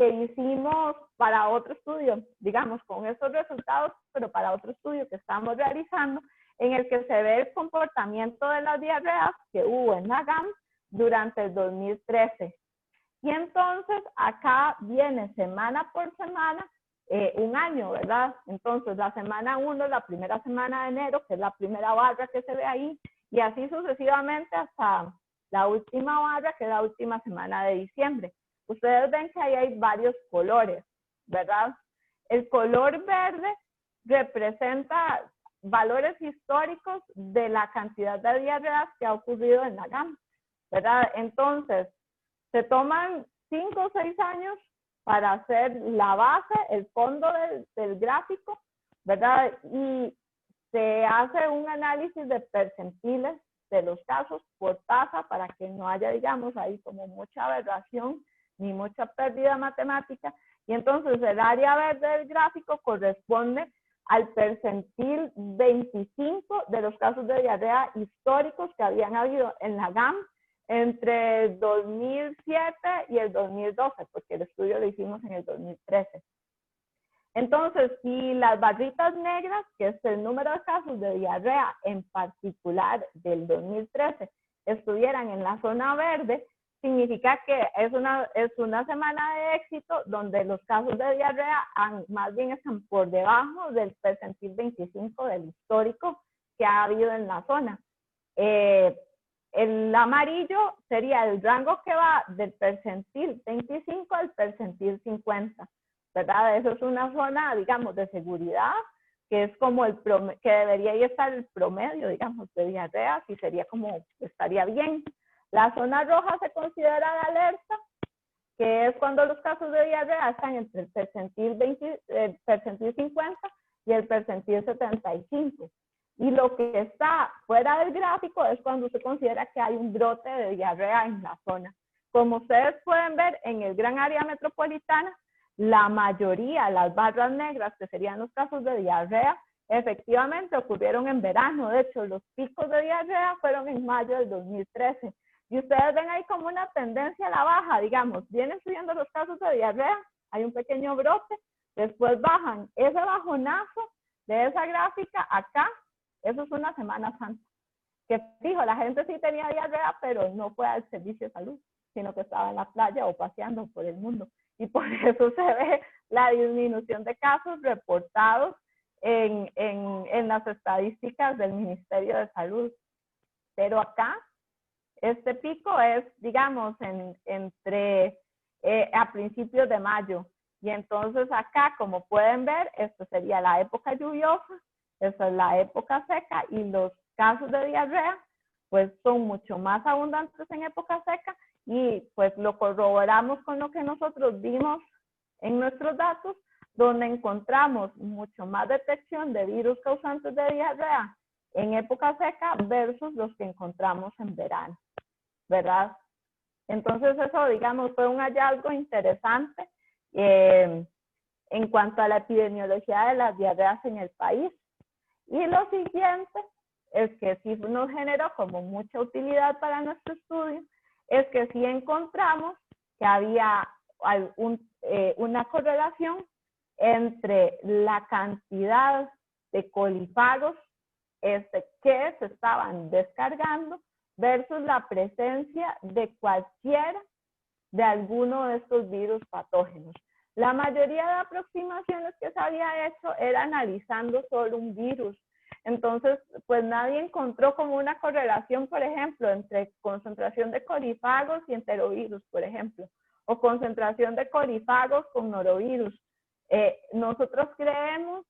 S2: que hicimos para otro estudio, digamos, con esos resultados, pero para otro estudio que estamos realizando, en el que se ve el comportamiento de las diarreas que hubo en la GAM durante el 2013. Y entonces acá viene semana por semana un año, ¿verdad? Entonces la semana 1, la primera semana de enero, que es la primera barra que se ve ahí, y así sucesivamente hasta la última barra, que es la última semana de diciembre. Ustedes ven que ahí hay varios colores, ¿verdad? El color verde representa valores históricos de la cantidad de diarreas que ha ocurrido en la GAM, ¿verdad? Entonces, se toman 5 o 6 años para hacer la base, el fondo del gráfico, ¿verdad? Y se hace un análisis de percentiles de los casos por tasa para que no haya, digamos, ahí como mucha aberración ni mucha pérdida matemática. Y entonces el área verde del gráfico corresponde al percentil 25 de los casos de diarrea históricos que habían habido en la GAM entre el 2007 y el 2012, porque el estudio lo hicimos en el 2013. Entonces, si las barritas negras, que es el número de casos de diarrea en particular del 2013, estuvieran en la zona verde, significa que es una semana de éxito donde los casos de diarrea más bien están por debajo del percentil 25 del histórico que ha habido en la zona. El amarillo sería el rango que va del percentil 25 al percentil 50, ¿verdad? Eso es una zona, digamos, de seguridad, que es como el promedio, que debería estar el promedio, digamos, de diarrea, y sería como, estaría bien. La zona roja se considera de alerta, que es cuando los casos de diarrea están entre el percentil 50 y el percentil 75. Y lo que está fuera del gráfico es cuando se considera que hay un brote de diarrea en la zona. Como ustedes pueden ver, en el gran área metropolitana, la mayoría, las barras negras, que serían los casos de diarrea, efectivamente ocurrieron en verano. De hecho, los picos de diarrea fueron en mayo del 2013. Y ustedes ven ahí como una tendencia a la baja, digamos, vienen subiendo los casos de diarrea, hay un pequeño brote, después bajan. Ese bajonazo de esa gráfica acá, eso es una Semana Santa. Que fijo, la gente sí tenía diarrea, pero no fue al servicio de salud, sino que estaba en la playa o paseando por el mundo. Y por eso se ve la disminución de casos reportados en las estadísticas del Ministerio de Salud. Pero acá, este pico es, digamos, a principios de mayo. Y entonces acá, como pueden ver, esto sería la época lluviosa, esta es la época seca, y los casos de diarrea, pues son mucho más abundantes en época seca, y pues lo corroboramos con lo que nosotros vimos en nuestros datos, donde encontramos mucho más detección de virus causantes de diarrea en época seca versus los que encontramos en verano, ¿verdad? Entonces eso, digamos, fue un hallazgo interesante en cuanto a la epidemiología de las diarreas en el país. Y lo siguiente es que sí nos generó como mucha utilidad para nuestro estudio, es que sí encontramos que había una correlación entre la cantidad de colifagos que se estaban descargando versus la presencia de cualquiera de alguno de estos virus patógenos. La mayoría de aproximaciones que se había hecho era analizando solo un virus. Entonces, pues nadie encontró como una correlación, por ejemplo, entre concentración de colifagos y enterovirus, por ejemplo, o concentración de colifagos con norovirus. Nosotros creemos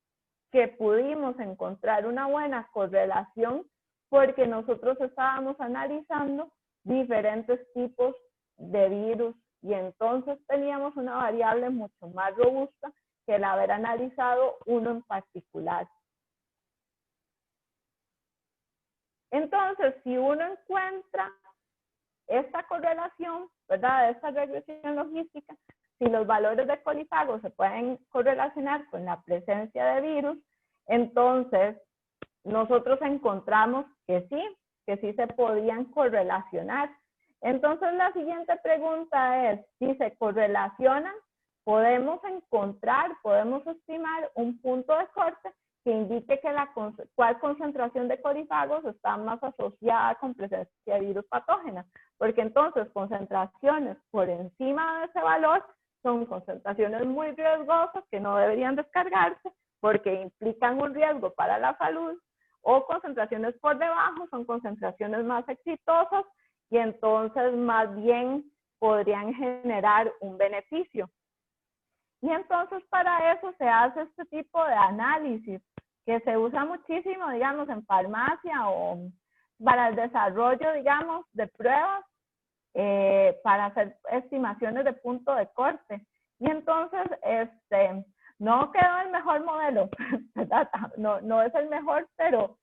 S2: que pudimos encontrar una buena correlación porque nosotros estábamos analizando diferentes tipos de virus y entonces teníamos una variable mucho más robusta que el haber analizado uno en particular. Entonces, si uno encuentra esta correlación, ¿verdad? Esta regresión logística, si los valores de colifagos se pueden correlacionar con la presencia de virus, entonces nosotros encontramos que sí se podían correlacionar. Entonces la siguiente pregunta es, si se correlacionan, podemos estimar un punto de corte que indique que cuál concentración de corifagos está más asociada con presencia de virus patógenas, porque entonces concentraciones por encima de ese valor son concentraciones muy riesgosas que no deberían descargarse porque implican un riesgo para la salud, o concentraciones por debajo son concentraciones más exitosas y entonces más bien podrían generar un beneficio. Y entonces para eso se hace este tipo de análisis que se usa muchísimo, digamos, en farmacia o para el desarrollo, digamos, de pruebas para hacer estimaciones de punto de corte. Y entonces, no quedó el mejor modelo, ¿verdad? No es el mejor, pero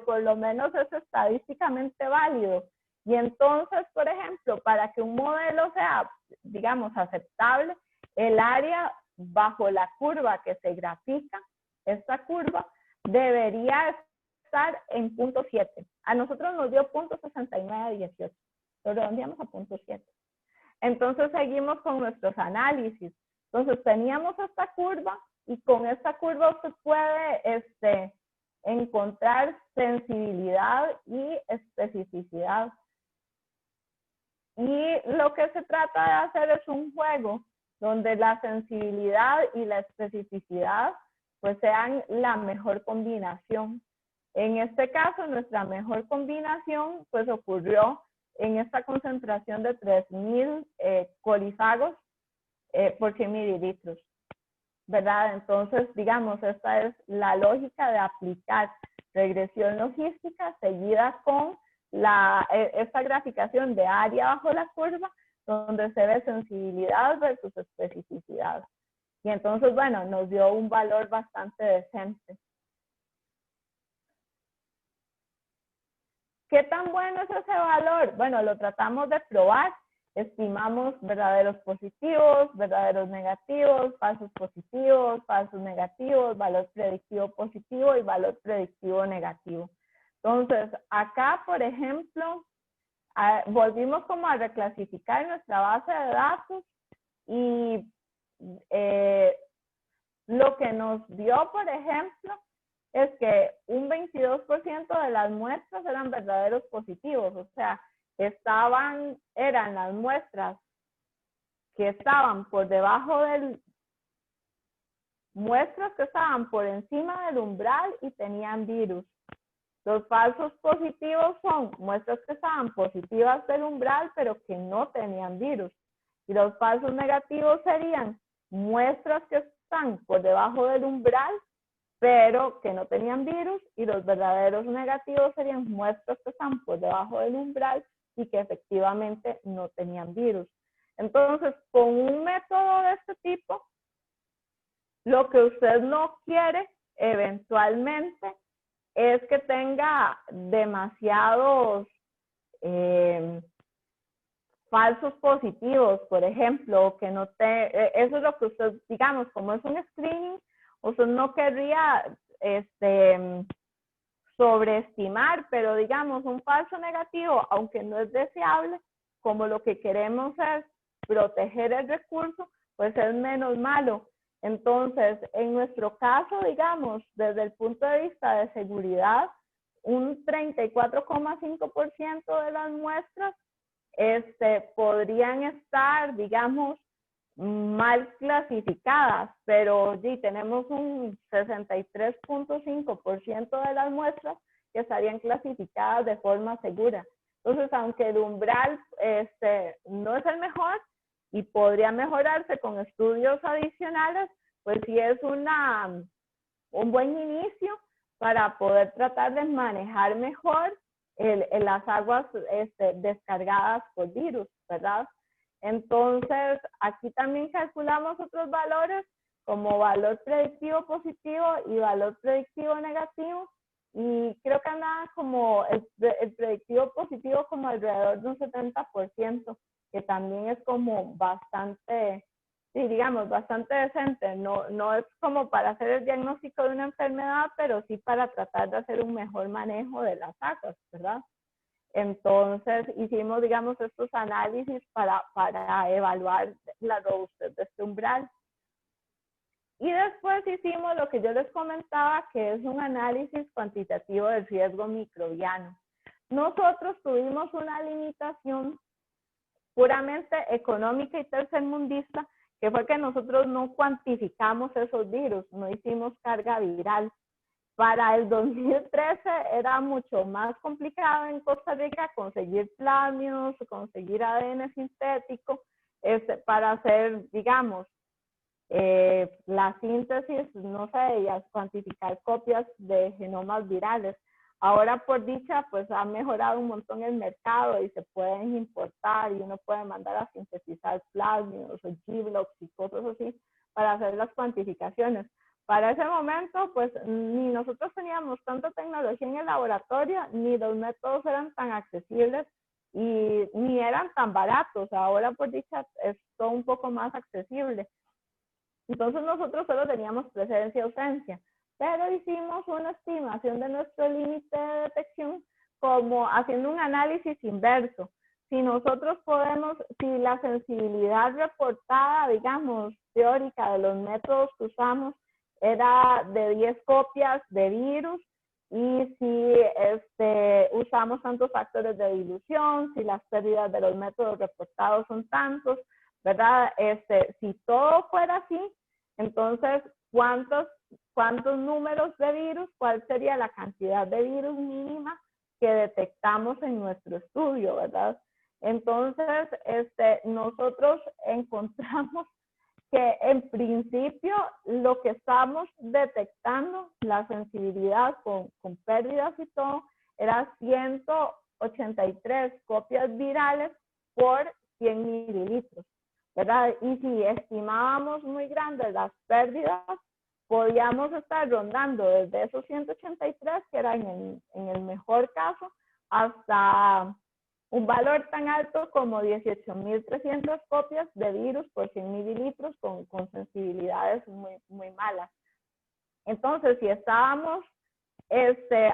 S2: por lo menos es estadísticamente válido. Y entonces, por ejemplo, para que un modelo sea, digamos, aceptable, el área bajo la curva que se grafica, esta curva, debería estar en 0.7. A nosotros nos dio 0.6918. Lo redondeamos a 0.7. Entonces seguimos con nuestros análisis. Entonces teníamos esta curva y con esta curva usted puede encontrar sensibilidad y especificidad. Y lo que se trata de hacer es un juego donde la sensibilidad y la especificidad pues sean la mejor combinación. En este caso, nuestra mejor combinación pues ocurrió en esta concentración de 3.000 colifagos por 100 mililitros, ¿verdad? Entonces, digamos, esta es la lógica de aplicar regresión logística seguida con esta graficación de área bajo la curva, donde se ve sensibilidad versus especificidad. Y entonces, bueno, nos dio un valor bastante decente. ¿Qué tan bueno es ese valor? Bueno, lo tratamos de probar. Estimamos verdaderos positivos, verdaderos negativos, falsos positivos, falsos negativos, valor predictivo positivo y valor predictivo negativo. Entonces, acá, por ejemplo, volvimos como a reclasificar nuestra base de datos y lo que nos dio, por ejemplo, es que un 22% de las muestras eran verdaderos positivos, o sea, eran las muestras que estaban por debajo muestras que estaban por encima del umbral y tenían virus. Los falsos positivos son muestras que estaban positivas del umbral pero que no tenían virus. Y los falsos negativos serían muestras que están por debajo del umbral pero que no tenían virus, y los verdaderos negativos serían muestras que están por debajo del umbral y que efectivamente no tenían virus. Entonces, con un método de este tipo, lo que usted no quiere eventualmente es que tenga demasiados falsos positivos, por ejemplo, que no eso es lo que usted, digamos, como es un screening, usted no querría sobreestimar, pero digamos, un falso negativo, aunque no es deseable, como lo que queremos es proteger el recurso, pues es menos malo. Entonces, en nuestro caso, digamos, desde el punto de vista de seguridad, un 34,5% de las muestras podrían estar, digamos, mal clasificadas, pero sí, tenemos un 63,5% de las muestras que estarían clasificadas de forma segura. Entonces, aunque el umbral no es el mejor y podría mejorarse con estudios adicionales, pues sí es un buen inicio para poder tratar de manejar mejor las aguas descargadas por virus, ¿verdad? Entonces, aquí también calculamos otros valores como valor predictivo positivo y valor predictivo negativo. Y creo que anda como el predictivo positivo como alrededor de un 70%, que también es como bastante, sí, digamos, bastante decente. No es como para hacer el diagnóstico de una enfermedad, pero sí para tratar de hacer un mejor manejo de las aguas, ¿verdad? Entonces, hicimos, digamos, estos análisis para evaluar la robustez de este umbral. Y después hicimos lo que yo les comentaba, que es un análisis cuantitativo del riesgo microbiano. Nosotros tuvimos una limitación puramente económica y tercermundista, que fue que nosotros no cuantificamos esos virus, no hicimos carga viral. Para el 2013 era mucho más complicado en Costa Rica conseguir plasmios, conseguir ADN sintético, para hacer, digamos, la síntesis, no sé, y cuantificar copias de genomas virales. Ahora, por dicha, pues ha mejorado un montón el mercado y se pueden importar y uno puede mandar a sintetizar plasmios o G-blocks y cosas así para hacer las cuantificaciones. Para ese momento, pues ni nosotros teníamos tanta tecnología en el laboratorio, ni los métodos eran tan accesibles y ni eran tan baratos. Ahora, por dicha, es todo un poco más accesible. Entonces nosotros solo teníamos presencia y ausencia, pero hicimos una estimación de nuestro límite de detección como haciendo un análisis inverso. Si nosotros podemos, si la sensibilidad reportada, digamos, teórica de los métodos que usamos era de 10 copias de virus, y si usamos tantos factores de dilución, si las pérdidas de los métodos reportados son tantos, ¿verdad? Si todo fuera así, entonces, ¿cuántos números de virus? ¿Cuál sería la cantidad de virus mínima que detectamos en nuestro estudio, verdad? Entonces, nosotros encontramos que en principio lo que estamos detectando, la sensibilidad con pérdidas y todo, era 183 copias virales por 100 mililitros, ¿verdad? Y si estimábamos muy grandes las pérdidas, podíamos estar rondando desde esos 183, que era en el mejor caso, hasta un valor tan alto como 18.300 copias de virus por 100 mililitros con sensibilidades muy, muy malas. Entonces, si estábamos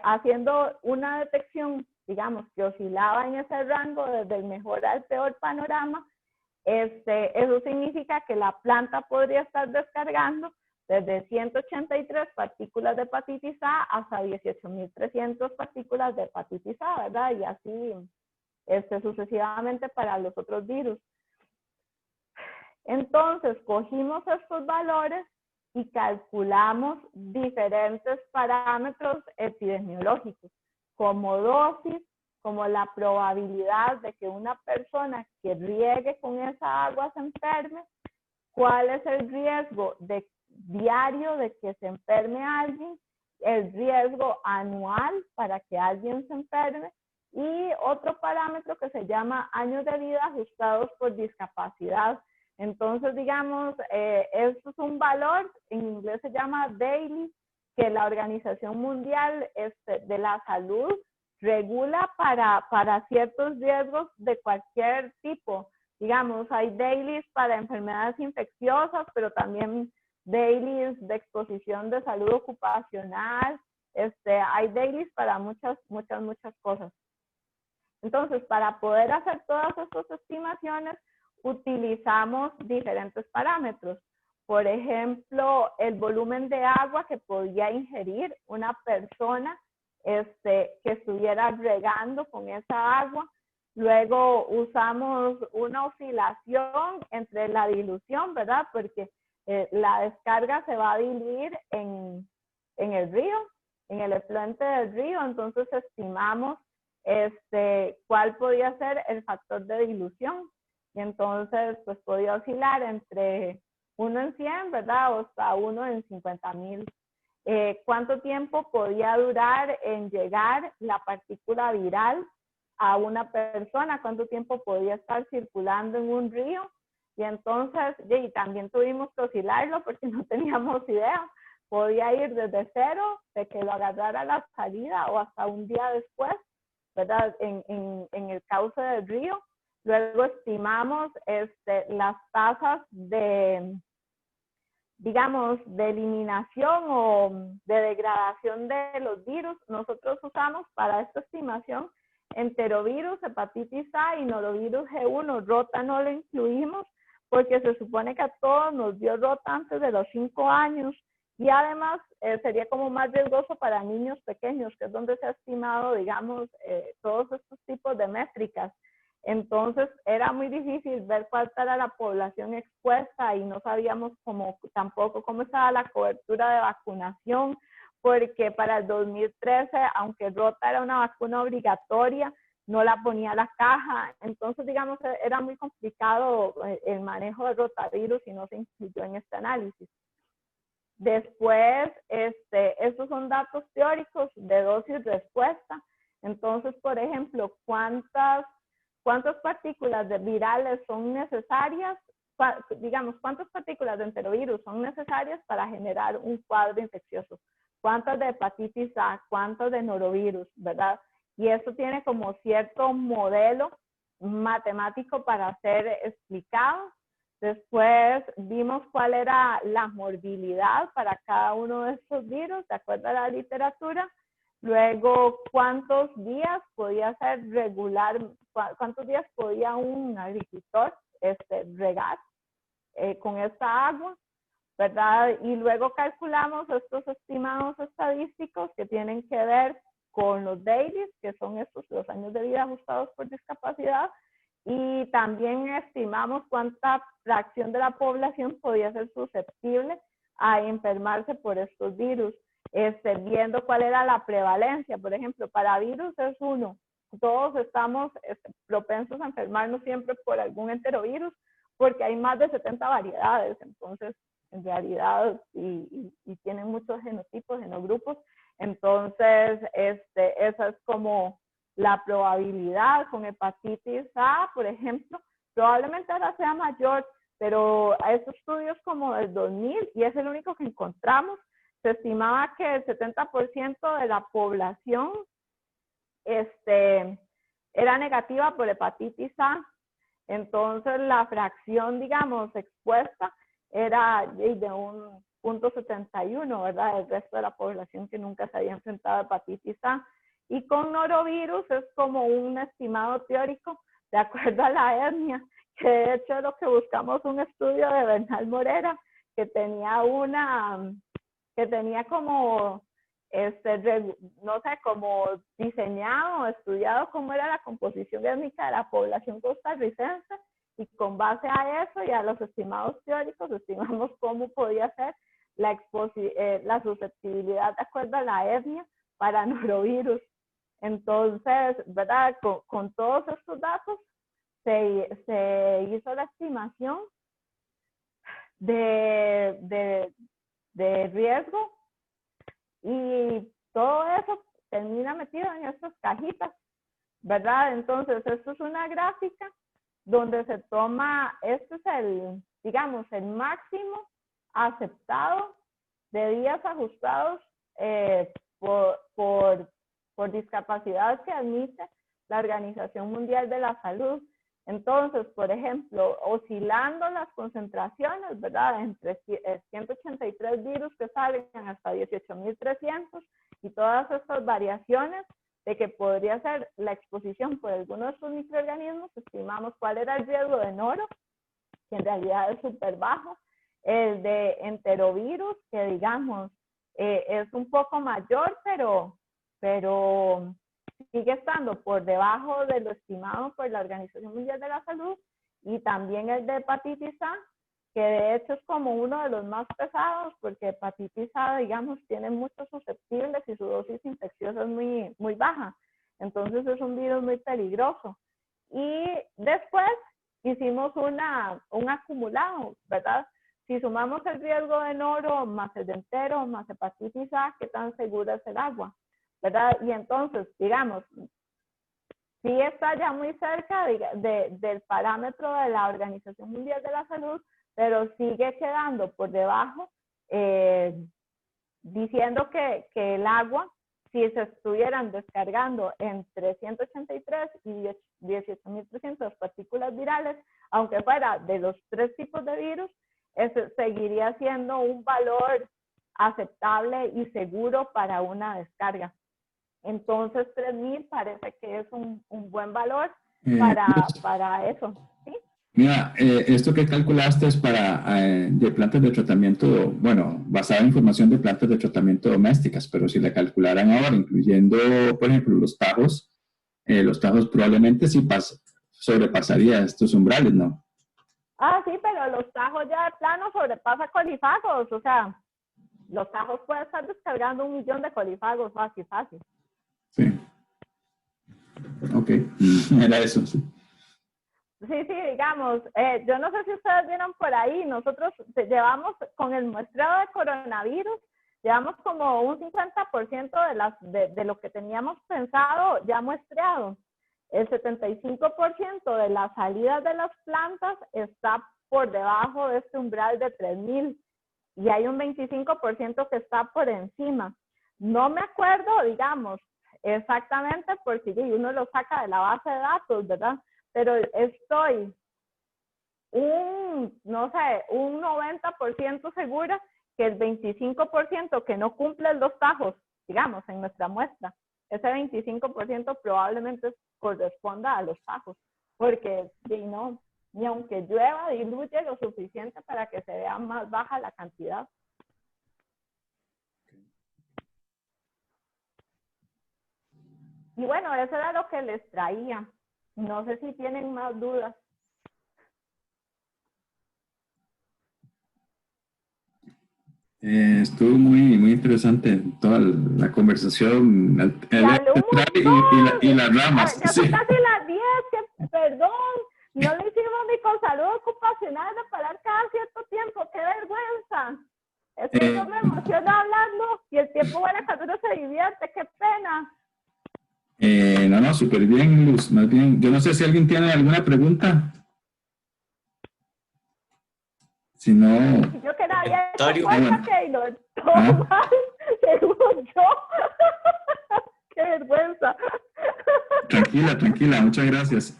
S2: haciendo una detección, digamos, que oscilaba en ese rango desde el mejor al peor panorama, eso significa que la planta podría estar descargando desde 183 partículas de hepatitis A hasta 18.300 partículas de hepatitis A, ¿verdad? Y así sucesivamente para los otros virus. Entonces, cogimos estos valores y calculamos diferentes parámetros epidemiológicos, como dosis, como la probabilidad de que una persona que riegue con esa agua se enferme, cuál es el riesgo diario de que se enferme alguien, el riesgo anual para que alguien se enferme, y otro parámetro que se llama años de vida ajustados por discapacidad. Entonces, digamos, esto es un valor, en inglés se llama DAILY, que la Organización Mundial de la Salud regula para ciertos riesgos de cualquier tipo. Digamos, hay dailies para enfermedades infecciosas, pero también dailies de exposición de salud ocupacional. Hay dailies para muchas cosas. Entonces, para poder hacer todas estas estimaciones, utilizamos diferentes parámetros. Por ejemplo, el volumen de agua que podía ingerir una persona que estuviera regando con esa agua. Luego usamos una oscilación entre la dilución, ¿verdad? Porque la descarga se va a diluir en el río, en el efluente del río. Entonces estimamos cuál podía ser el factor de dilución. Y entonces, pues podía oscilar entre 1 en 100, ¿verdad? O hasta 1 en 50,000. ¿Cuánto tiempo podía durar en llegar la partícula viral a una persona? ¿Cuánto tiempo podía estar circulando en un río? Y entonces, y también tuvimos que oscilarlo porque no teníamos idea. Podía ir desde cero, de que lo agarrara a la salida, o hasta un día después, ¿verdad? En el cauce del río. Luego estimamos las tasas de, digamos, de eliminación o de degradación de los virus. Nosotros usamos para esta estimación enterovirus, hepatitis A y norovirus G1, rota no lo incluimos, porque se supone que a todos nos dio rota antes de los 5 años, y además sería como más riesgoso para niños pequeños, que es donde se ha estimado, digamos, todos estos tipos de métricas. Entonces era muy difícil ver cuál era la población expuesta y no sabíamos tampoco cómo estaba la cobertura de vacunación, porque para el 2013, aunque rota era una vacuna obligatoria, no la ponía a la caja. Entonces, digamos, era muy complicado el manejo de rotavirus y no se incluyó en este análisis. Después, estos son datos teóricos de dosis respuesta. Entonces, por ejemplo, ¿cuántas partículas virales son necesarias? Digamos, ¿cuántas partículas de enterovirus son necesarias para generar un cuadro infeccioso? ¿Cuántas de hepatitis A? ¿Cuántas de norovirus? ¿Verdad? Y esto tiene como cierto modelo matemático para ser explicado. Después vimos cuál era la morbilidad para cada uno de estos virus, de acuerdo a la literatura. Luego, cuántos días podía ser regular, cuántos días podía un agricultor regar con esta agua, ¿verdad? Y luego calculamos estos estimados estadísticos que tienen que ver con los DAILYs, que son los años de vida ajustados por discapacidad, y también estimamos cuánta fracción de la población podía ser susceptible a enfermarse por estos virus, viendo cuál era la prevalencia. Por ejemplo, para virus es 1. Todos estamos propensos a enfermarnos siempre por algún enterovirus, porque hay más de 70 variedades, entonces, en realidad, y tienen muchos genotipos, genogrupos. Entonces, esa es como la probabilidad. Con hepatitis A, por ejemplo, probablemente ahora sea mayor, pero a estos estudios como del 2000, y es el único que encontramos, se estimaba que el 70% de la población era negativa por hepatitis A. Entonces, la fracción, digamos, expuesta era de un 0.71, ¿verdad? El resto de la población que nunca se había enfrentado a hepatitis A. Y con norovirus es como un estimado teórico de acuerdo a la etnia, que de hecho es lo que buscamos, un estudio de Bernal Morera, que tenía como, no sé, como diseñado, estudiado cómo era la composición étnica de la población costarricense, y con base a eso y a los estimados teóricos, estimamos cómo podía ser la susceptibilidad de acuerdo a la etnia para norovirus. Entonces, ¿verdad? Con todos estos datos se hizo la estimación de riesgo, y todo eso termina metido en estas cajitas, ¿verdad? Entonces, esto es una gráfica donde se toma, este es digamos, el máximo aceptado de días ajustados por discapacidad que admite la Organización Mundial de la Salud. Entonces, por ejemplo, oscilando las concentraciones, ¿verdad? Entre 183 virus que salen hasta 18.300, y todas estas variaciones de que podría ser la exposición por alguno de estos microorganismos, estimamos cuál era el riesgo de noro, que en realidad es súper bajo, el de enterovirus, que digamos es un poco mayor, pero sigue estando por debajo de lo estimado por la Organización Mundial de la Salud, y también el de hepatitis A, que de hecho es como uno de los más pesados, porque hepatitis A, digamos, tiene muchos susceptibles y su dosis infecciosa es muy, muy baja. Entonces es un virus muy peligroso. Y después hicimos un acumulado, ¿verdad? Si sumamos el riesgo de noro más el de entero más hepatitis A, ¿qué tan segura es el agua? ¿Verdad? Y entonces, digamos, sí está ya muy cerca del parámetro de la Organización Mundial de la Salud, pero sigue quedando por debajo, diciendo que el agua, si se estuvieran descargando entre 183 y 18.300 partículas virales, aunque fuera de los 3 tipos de virus, seguiría siendo un valor aceptable y seguro para una descarga. Entonces, 3.000 parece que es un buen valor para eso, ¿sí?
S1: Mira, esto que calculaste es para de plantas de tratamiento, bueno, basada en información de plantas de tratamiento domésticas, pero si la calcularan ahora, incluyendo, por ejemplo, los tajos probablemente sí sobrepasaría estos umbrales, ¿no?
S2: Ah, sí, pero los tajos ya de plano sobrepasa colifagos, o sea, los tajos pueden estar descargando 1 millón de colifagos fácil, fácil.
S1: Sí. Ok, era eso, sí.
S2: Sí, digamos, yo no sé si ustedes vieron por ahí, nosotros llevamos con el muestreo de coronavirus, llevamos como un 50% de lo que teníamos pensado ya muestreado. El 75% de las salidas de las plantas está por debajo de este umbral de 3,000 y hay un 25% que está por encima. No me acuerdo, digamos, exactamente porque uno lo saca de la base de datos, ¿verdad? Pero estoy no sé, un 90% segura que el 25% que no cumple los tajos, digamos, en nuestra muestra, ese 25% probablemente corresponda a los tajos, porque no, ni aunque llueva, diluye lo suficiente para que se vea más baja la cantidad. Y bueno, eso era lo que les traía. No sé si tienen más dudas.
S1: Estuvo muy interesante toda la conversación, y las ramas.
S2: Ya son
S1: Sí.
S2: casi las 10, que perdón, no lo hicimos ni con salud ocupacional de parar cada cierto tiempo, qué vergüenza. Es que yo me emociono hablando y el tiempo buena cuando uno se divierte, qué pena.
S1: No, súper bien, Luz, más bien. Yo no sé si alguien tiene alguna pregunta. Si no...
S2: Yo que nadie ha hecho fuerza que lo mal, según yo. Qué vergüenza.
S1: Tranquila, muchas gracias.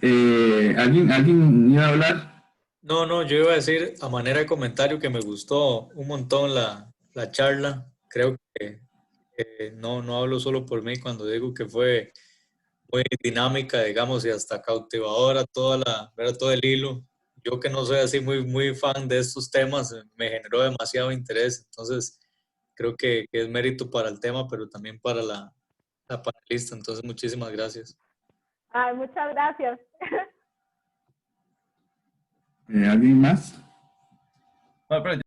S1: ¿Alguien iba a hablar?
S8: No, yo iba a decir a manera de comentario que me gustó un montón la charla. Creo que no hablo solo por mí cuando digo que fue muy dinámica, digamos, y hasta cautivadora ver todo el hilo. Yo que no soy así muy fan de estos temas, me generó demasiado interés. Entonces, creo que es mérito para el tema, pero también para la panelista. Entonces, muchísimas gracias.
S2: Ay, muchas gracias.
S1: ¿Alguien más?
S7: No, pero